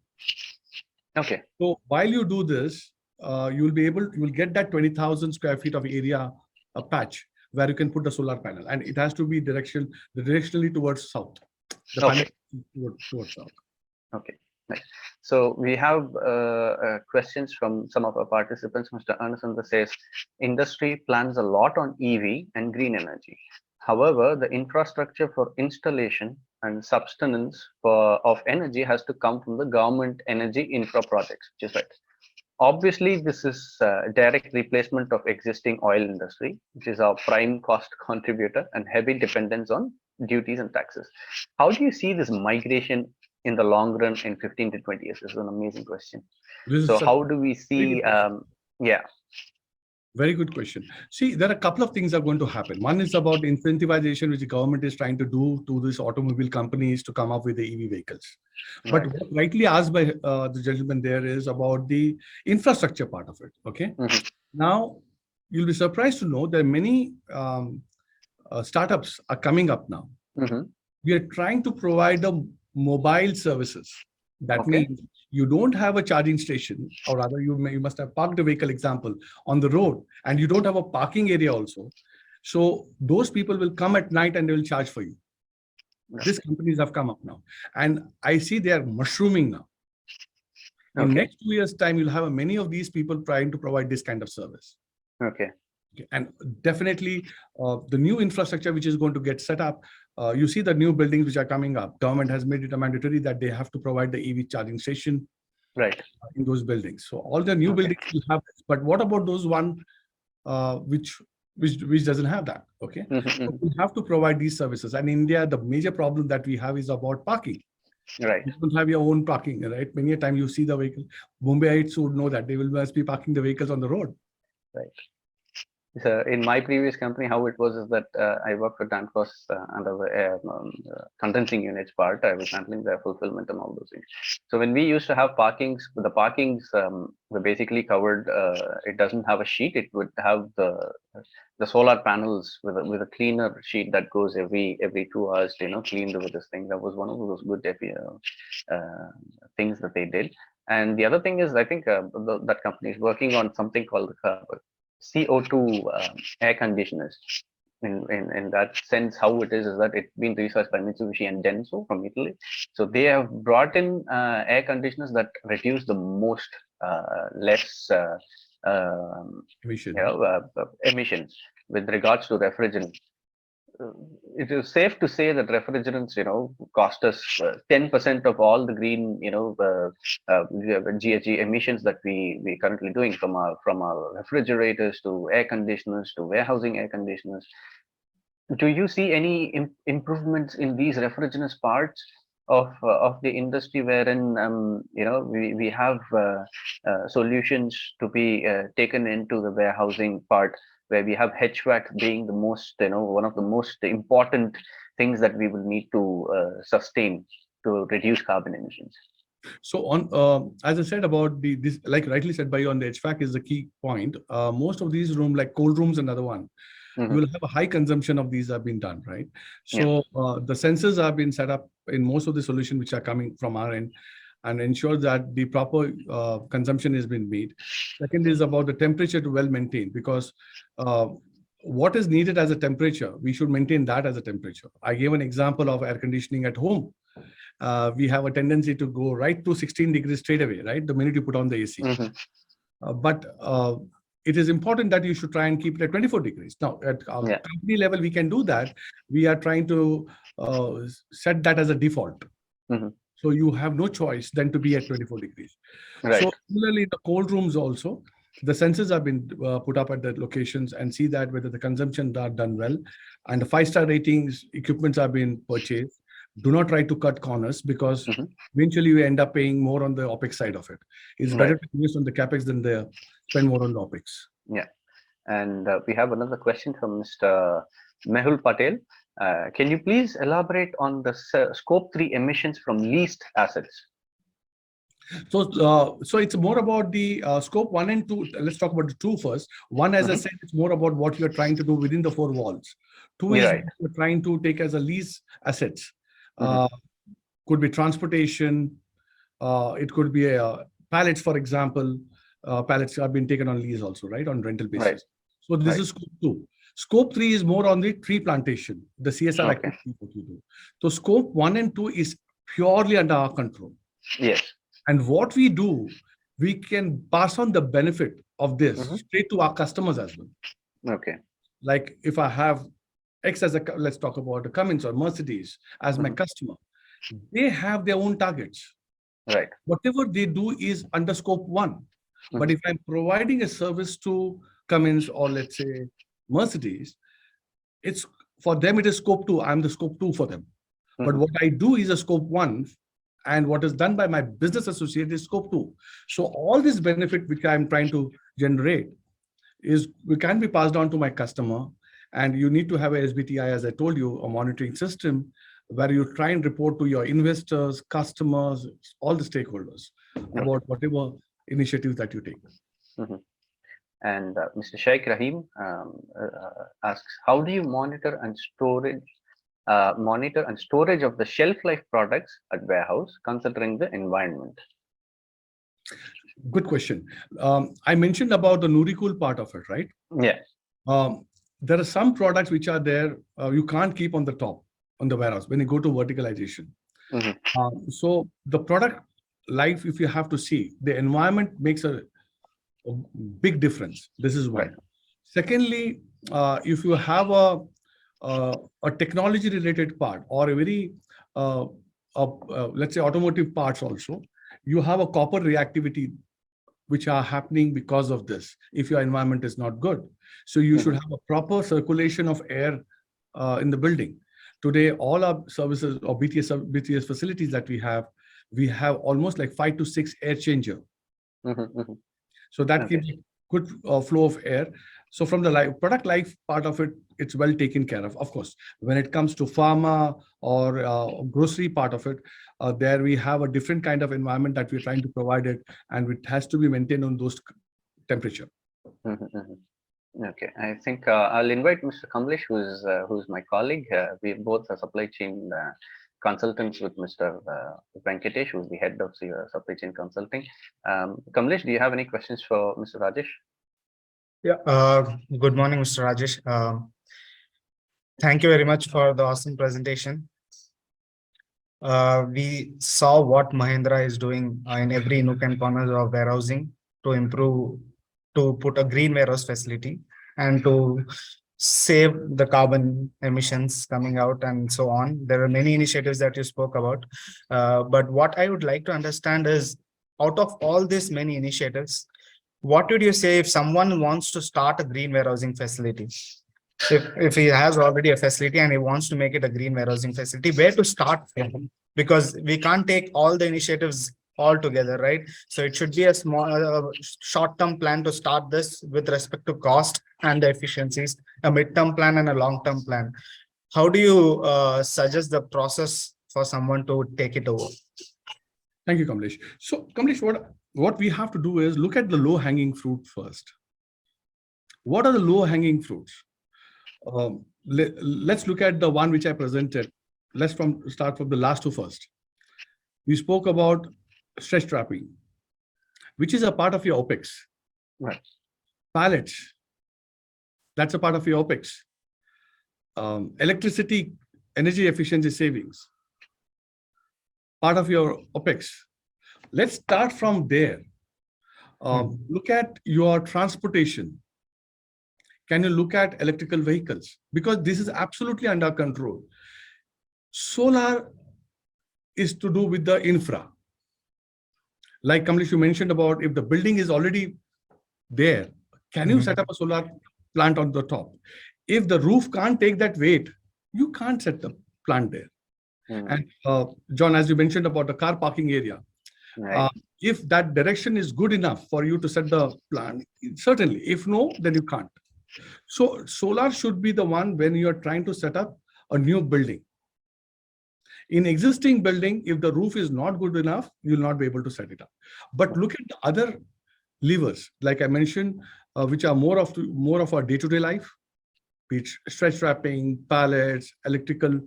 Okay. So while you do this, you will get that 20,000 square feet of area, a patch where you can put the solar panel, and it has to be directionally towards south. The panel towards south. Okay. Nice. So we have questions from some of our participants. Mr. Anasanda says, industry plans a lot on EV and green energy. However, the infrastructure for installation and sustenance of energy has to come from the government energy infra projects, which is right. Obviously, this is a direct replacement of existing oil industry, which is our prime cost contributor and heavy dependence on duties and taxes. How do you see this migration in the long run in 15 to 20 years? This is an amazing question. So how do we see, Very good question. See, there are a couple of things are going to happen. One is about incentivization, which the government is trying to do to these automobile companies to come up with the EV vehicles. But what rightly asked by the gentleman there is about the infrastructure part of it. Okay. Now, you'll be surprised to know that many startups are coming up now. We are trying to provide the mobile services. That means you don't have a charging station, or rather you must have parked the vehicle, example, on the road, and you don't have a parking area also. So those people will come at night and they will charge for you. These companies have come up now, and I see they are mushrooming now. In next 2 years' time, you'll have many of these people trying to provide this kind of service. Okay. And definitely the new infrastructure which is going to get set up, you see the new buildings which are coming up. Government has made it a mandatory that they have to provide the EV charging station in those buildings. So all the new buildings will have this. But what about those one which doesn't have that? Okay. So we have to provide these services. And in India, the major problem that we have is about parking. Right. You don't have your own parking, right? Many a time you see the vehicle. Mumbaiites would know that they must be parking the vehicles on the road. Right. So in my previous company, how it was is that I worked for Danfoss under the condensing units part. I was handling the fulfillment and all those things. So when we used to have parkings, the parkings were basically covered. It doesn't have a sheet. It would have the solar panels with a cleaner sheet that goes every 2 hours to clean with this thing. That was one of those good things that they did. And the other thing is, I think that company is working on something called CO2 air conditioners. In that sense, how it is that it's been researched by Mitsubishi and Denso from Italy. So they have brought in air conditioners that reduce the most less emissions with regards to refrigerant. it is safe to say that refrigerants, cost us 10% of all the green, GHG emissions that we currently doing from our refrigerators to air conditioners to warehousing air conditioners. Do you see any improvements in these refrigerants parts of the industry, wherein we have solutions to be taken into the warehousing part, where we have HVAC being the most, one of the most important things that we will need to sustain to reduce carbon emissions? So as I said about this, like rightly said by you, on the HVAC is the key point. Most of these rooms, like cold rooms, another one, you will have a high consumption of these have been done, right? So the sensors have been set up in most of the solutions which are coming from our end, and ensure that the proper consumption has been made. Second is about the temperature to well maintained, because what is needed as a temperature, we should maintain that as a temperature. I gave an example of air conditioning at home. We have a tendency to go right to 16 degrees straight away, right? The minute you put on the AC. But it is important that you should try and keep it at 24 degrees. Now, at company level, we can do that. We are trying to set that as a default. So you have no choice than to be at 24 degrees. Right. So similarly, the cold rooms also, the sensors have been put up at the locations and see that whether the consumptions are done well, and the 5-star ratings equipments are being purchased. Do not try to cut corners, because eventually you end up paying more on the OPEX side of it. It's better to invest on the CAPEX than the spend more on the OPEX. Yeah. And we have another question from Mr. Mehul Patel. Can you please elaborate on the scope 3 emissions from leased assets? So it's more about the scope 1 and 2. Let's talk about the 2 first. 1, as I said, it's more about what you're trying to do within the 4 walls. 2 is what you're trying to take as a lease assets. Could be transportation. It could be pallets, for example. Pallets have been taken on lease also, right, on rental basis. Right. So this is scope 2. Scope 3 is more on the tree plantation, the CSR activity that you do. So scope 1 and 2 is purely under our control. Yes. And what we do, we can pass on the benefit of this straight to our customers as well. Okay. Like if I have X as a, let's talk about the Cummins or Mercedes as my customer, they have their own targets. Right. Whatever they do is under scope 1. But if I'm providing a service to Cummins or let's say Mercedes, it's for them it is scope 2. I'm the scope 2 for them. But what I do is a scope 1, and what is done by my business associate is scope 2. So all this benefit which I'm trying to generate is we can be passed on to my customer, and you need to have a SBTI, as I told you, a monitoring system where you try and report to your investors, customers, all the stakeholders about whatever initiatives that you take. And Mr. Sheikh Rahim asks, how do you monitor and storage of the shelf life products at warehouse, considering the environment? Good question. I mentioned about the Nuricool part of it, right? Yeah. There are some products which are there, you can't keep on the top, on the warehouse, when you go to verticalization. So the product life, if you have to see, the environment makes a big difference. This is one. Right. Secondly, if you have a technology related part or a very, let's say automotive parts also, you have a copper reactivity which are happening because of this, if your environment is not good. So you should have a proper circulation of air in the building. Today, all our services or BTS facilities that we have almost like 5 to 6 air changer. So that gives good flow of air. So from the product life part of it, it's well taken care of. Of course, when it comes to pharma or grocery part of it, there we have a different kind of environment that we're trying to provide it, and it has to be maintained on those temperature. Okay, I think I'll invite Mr. Kamlesh, who's my colleague. We both are supply chain consultants with Mr. Venkatesh, who's the head of supply chain consulting. Kamlesh, do you have any questions for Mr. Rajesh? Yeah. Good morning, Mr. Rajesh. Thank you very much for the awesome presentation. We saw what Mahindra is doing in every nook and corner of warehousing to improve, to put a green warehouse facility and to save the carbon emissions coming out and so on. There are many initiatives that you spoke about. But what I would like to understand is, out of all these many initiatives, what would you say if someone wants to start a green warehousing facility? If he has already a facility and he wants to make it a green warehousing facility, where to start from? Because we can't take all the initiatives all together, right? So it should be a small, short-term plan to start this with respect to cost and the efficiencies, a mid-term plan and a long-term plan. How do you suggest the process for someone to take it over? Thank you, Kamlesh. So, Kamlesh, what we have to do is look at the low-hanging fruit first. What are the low-hanging fruits? Let's look at the one which I presented. Let's start from the last two first. We spoke about stretch trapping, which is a part of your OPEX. Right. Pallets, that's a part of your OPEX. Electricity, energy efficiency savings, part of your OPEX. Let's start from there. Look at your transportation. Can you look at electrical vehicles? Because this is absolutely under control. Solar is to do with the infra. Like Kamlesh, you mentioned about if the building is already there, can you set up a solar plant on the top? If the roof can't take that weight, you can't set the plant there. And John, as you mentioned about the car parking area, right. If that direction is good enough for you to set the plant, certainly. If no, then you can't. So solar should be the one when you are trying to set up a new building. In existing building, if the roof is not good enough, you will not be able to set it up. But look at the other levers, like I mentioned, which are more of our day-to-day life, which stretch wrapping, pallets, electrical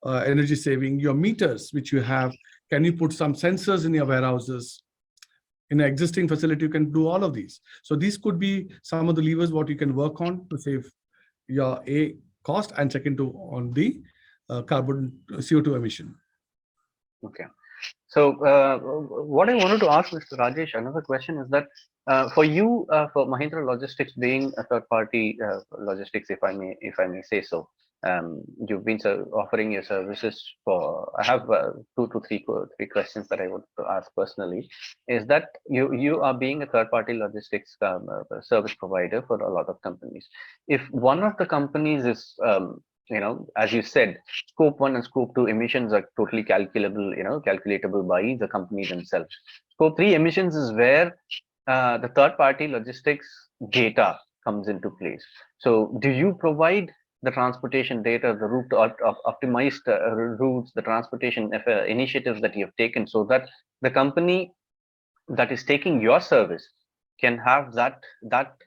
energy saving, your meters, which you have. Can you put some sensors in your warehouses? In an existing facility, you can do all of these. So these could be some of the levers what you can work on to save your cost and second on the carbon CO2 emission. Okay. So what I wanted to ask Mr. Rajesh, another question is that for you, for Mahindra Logistics being a third-party logistics, if I may say so, you've been offering your services for. I have two to three questions that I want to ask personally. Is that you are being a third-party logistics service provider for a lot of companies. If one of the companies is as you said, scope 1 and scope 2 emissions are totally calculatable by the company themselves. Scope 3 emissions is where the third party logistics data comes into place. So do you provide the transportation data, the route optimized routes, the transportation initiatives that you have taken, so that the company that is taking your service can have that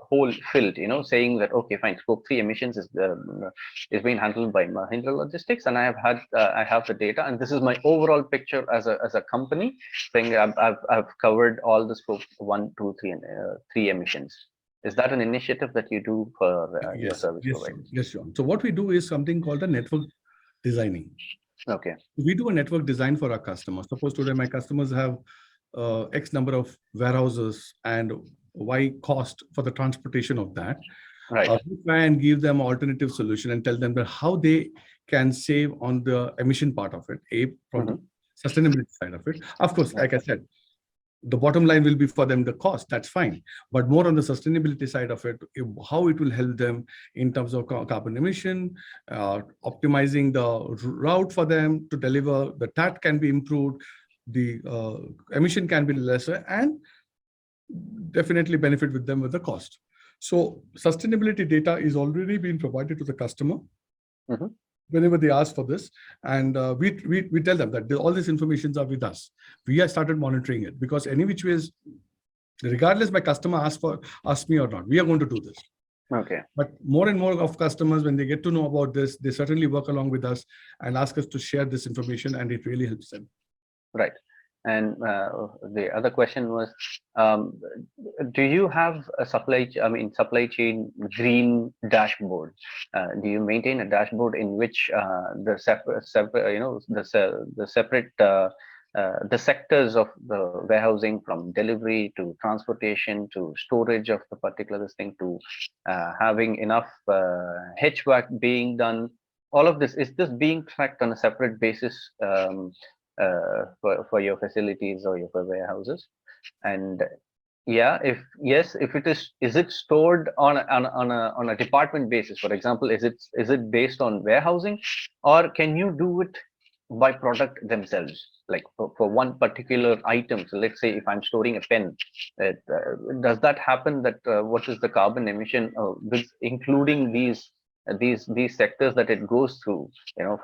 hole filled, saying that, okay, fine, scope 3 emissions is being handled by Mahindra Logistics, and I have the data, and this is my overall picture as a company, saying I've covered all the scope 1, 2, 3, and 3 emissions. Is that an initiative that you do for your service providers? Yes, John. So what we do is something called the network designing. Okay. We do a network design for our customers. Suppose today my customers have X number of warehouses and Y cost for the transportation of that. Right. We try and give them an alternative solution and tell them that how they can save on the emission part of it, from the sustainability side of it. Of course, like I said, the bottom line will be for them the cost, that's fine. But more on the sustainability side of it, how it will help them in terms of carbon emission, optimizing the route for them to deliver, the TAT can be improved, the emission can be lesser, and definitely benefit with them with the cost. So sustainability data is already being provided to the customer whenever they ask for this, and we tell them that all these informations are with us. We have started monitoring it, because any which ways, regardless my customer asks me or not, we are going to do this. Okay. But more and more of customers, when they get to know about this, they certainly work along with us and ask us to share this information, and it really helps them. Right. And the other question was, do you have a supply chain green dashboard? Do you maintain a dashboard in which the separate the sectors of the warehousing, from delivery to transportation to storage of the particular this thing to having enough HVAC being done. All of this, is this being tracked on a separate basis for your facilities or your warehouses? And yeah, if yes, if it is it stored on a department basis? For example, is it based on warehousing, or can you do it by product themselves? Like for one particular item. So let's say if I'm storing a pen, does that happen? That what is the carbon emission with including these sectors that it goes through?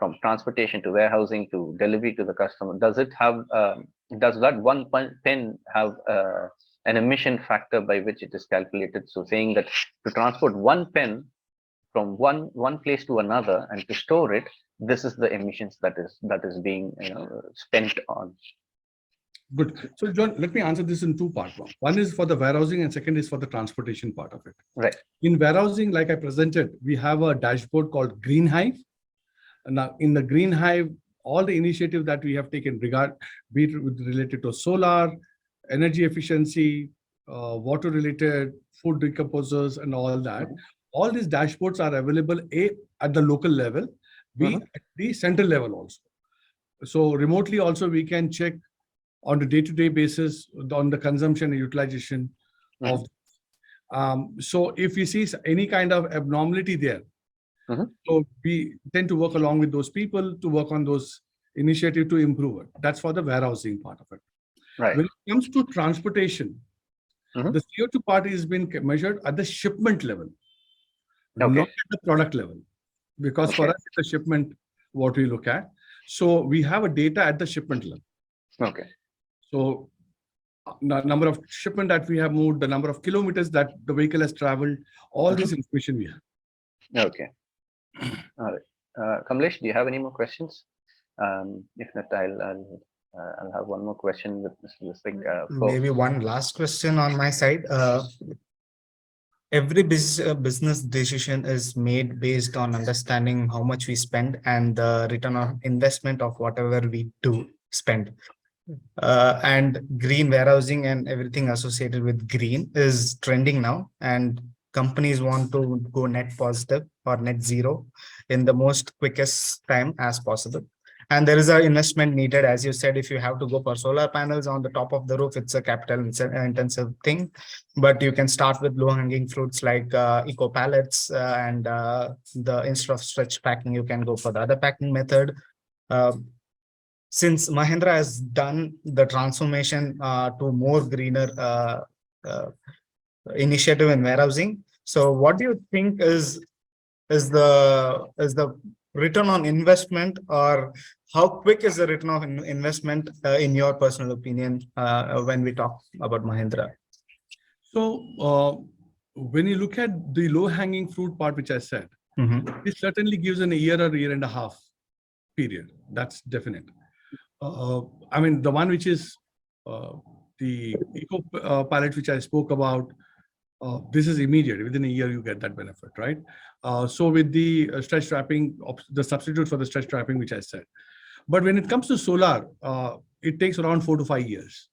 From transportation to warehousing to delivery to the customer. Does it have? Does that one pen have an emission factor by which it is calculated? So saying that to transport one pen from one place to another and to store it, this is the emissions that is being spent on. Good. So John, let me answer this in two parts. One is for the warehousing and second is for the transportation part of it. Right. In warehousing, like I presented, we have a dashboard called Green Hive. Now in the Green Hive, all the initiatives that we have taken be it related to solar, energy efficiency, water related, food decomposers and all that. All these dashboards are available at the local level, B at the central level also. So remotely also we can check on a day-to-day basis on the consumption and utilization of. So if we see any kind of abnormality there, so we tend to work along with those people to work on those initiatives to improve it. That's for the warehousing part of it. Right. When it comes to transportation, the CO2 part is being measured at the shipment level, not at the product level, because for us it's a shipment what we look at. So we have a data at the shipment level. Okay. So the number of shipment that we have moved, the number of kilometers that the vehicle has traveled, all this information we have. Okay. All right. Kamlesh, do you have any more questions? If not, I'll have one more question with Mr. Singh. Maybe one last question on my side. Every business decision is made based on understanding how much we spend and the return on investment of whatever we do spend. And green warehousing and everything associated with green is trending now, and companies want to go net positive or net zero in the most quickest time as possible. And there is an investment needed, as you said. If you have to go for solar panels on the top of the roof, it's a capital intensive thing. But you can start with low-hanging fruits like eco pallets, and instead of stretch packing, you can go for the other packing method. Since Mahindra has done the transformation to more greener initiative in warehousing, so what do you think is the return on investment, or how quick is the return on investment in your personal opinion when we talk about Mahindra? So when you look at the low-hanging fruit part, which I said, it certainly gives an a year or a year and a half period. That's definite. I mean, the one which is the eco pallet, which I spoke about, this is immediate. Within a year, you get that benefit, right? So with the stretch wrapping, the substitute for the stretch wrapping, which I said. But when it comes to solar, it takes around 4 to 5 years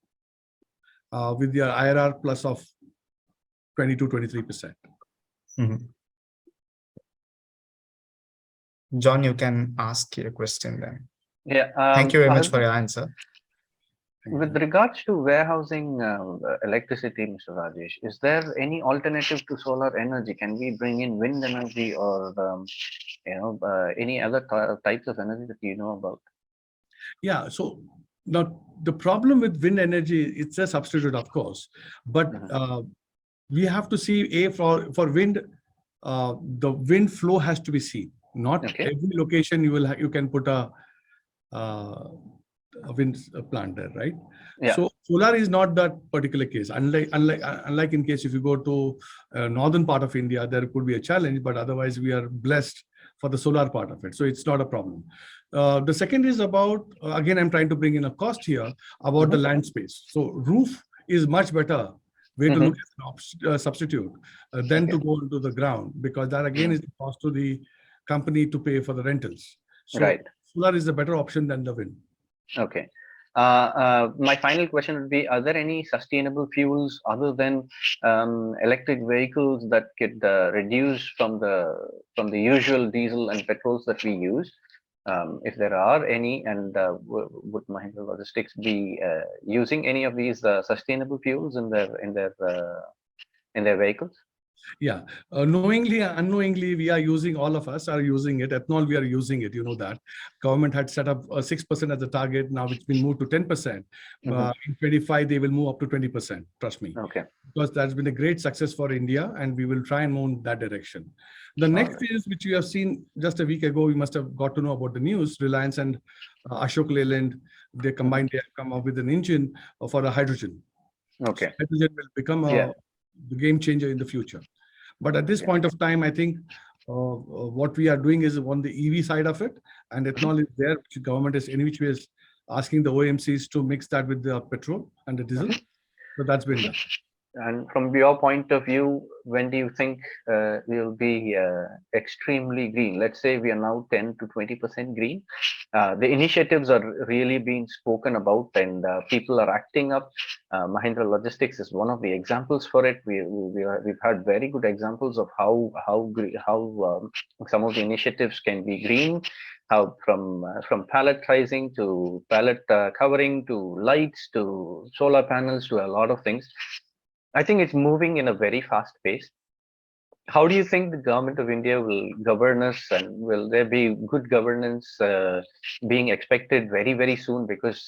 with the IRR plus of 20 to 23%. John, you can ask your question then. Yeah. Thank you very much for your answer. With regards to warehousing electricity, Mr. Rajesh, is there any alternative to solar energy? Can we bring in wind energy or any other types of energy that you know about? Yeah. So now the problem with wind energy, it's a substitute, of course, but we have to see for wind, the wind flow has to be seen. Not every location you can put a wind plant there, right? Yeah. So solar is not that particular case. Unlike in case if you go to northern part of India, there could be a challenge, but otherwise we are blessed for the solar part of it. So it's not a problem. The second is about, again, I'm trying to bring in a cost here about the land space. So roof is much better way to look at an substitute than to go into the ground, because that again is the cost to the company to pay for the rentals. So solar is a better option than the wind. Okay. My final question would be: are there any sustainable fuels other than electric vehicles that could reduce from the usual diesel and petrols that we use? If there are any, and would Mahindra Logistics be using any of these sustainable fuels in their vehicles? Yeah, knowingly, unknowingly, we are using, all of us are using it. Ethanol, we are using it. You know that government had set up 6% as a target. Now it's been moved to 10%. In 25, they will move up to 20%. Trust me. Okay. Because that's been a great success for India, and we will try and move in that direction. The next phase, which you have seen just a week ago, we must have got to know about the news. Reliance and Ashok Leyland, they combined, they have come up with an engine for a hydrogen. Okay. Hydrogen will become the game changer in the future. But at this point of time, I think what we are doing is on the EV side of it, and ethanol is there, which government is in which way is asking the OMCs to mix that with the petrol and the diesel. So that's been done. And from your point of view, when do you think we will be extremely green? Let's say we are now 10 to 20% green. The initiatives are really being spoken about, and people are acting up. Mahindra Logistics is one of the examples for it. We've had very good examples of how some of the initiatives can be green. How from palletizing to pallet covering to lights to solar panels to a lot of things. I think it's moving in a very fast pace. How do you think the government of India will govern us, and will there be good governance being expected very, very soon? Because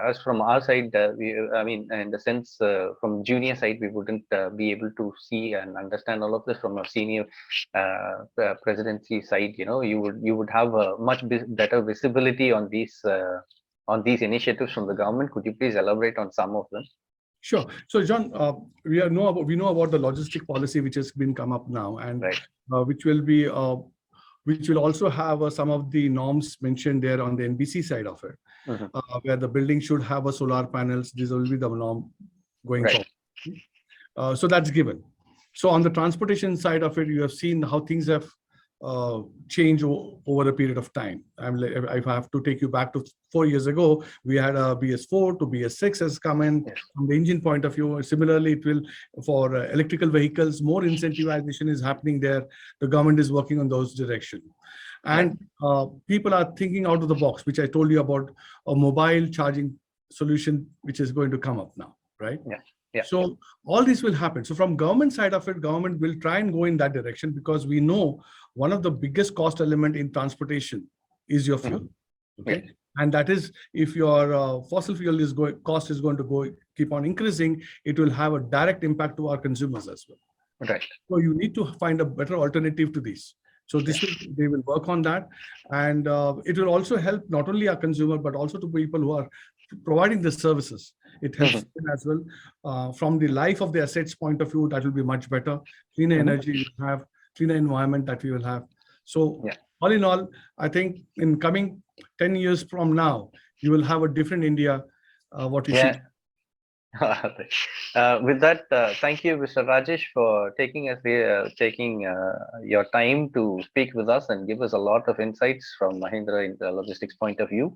as from our side, I mean, in the sense from junior side, we wouldn't be able to see and understand all of this. From a senior presidency side, you would have a much better visibility on these initiatives from the government. Could you please elaborate on some of them? Sure. So, John, we know about the logistic policy which has been come up now, and which will also have some of the norms mentioned there on the NBC side of it, where the building should have a solar panels. This will be the norm going forward. So that's given. So on the transportation side of it, you have seen how things have changed over a period of time. If I have to take you back to 4 years ago, we had a BS4 to BS6 has come in from the engine point of view. Similarly, it will for electrical vehicles, more incentivization is happening there. The government is working on those directions. And people are thinking out of the box, which I told you about a mobile charging solution, which is going to come up now, right? Yeah. So all this will happen. So from government side of it, government will try and go in that direction, because we know one of the biggest cost element in transportation is your fuel. Okay. And that is, if your fossil fuel cost is going to keep on increasing, it will have a direct impact to our consumers as well. Right. So you need to find a better alternative to this. So they will work on that, and it will also help not only our consumer but also to people who are providing the services. It helps them as well. From the life of the assets point of view, that will be much better. Cleaner energy we will have, cleaner environment that we will have. So all in all, I think in coming 10 years from now, you will have a different India. What we see. With that, thank you, Mr. Rajesh, for taking your time to speak with us and give us a lot of insights from Mahindra in the logistics point of view.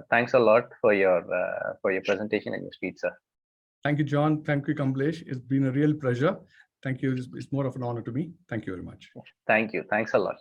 Thanks a lot for your presentation and your speech, sir. Thank you, John. Thank you, Kamlesh. It's been a real pleasure. Thank you. It's more of an honor to me. Thank you very much. Thank you. Thanks a lot.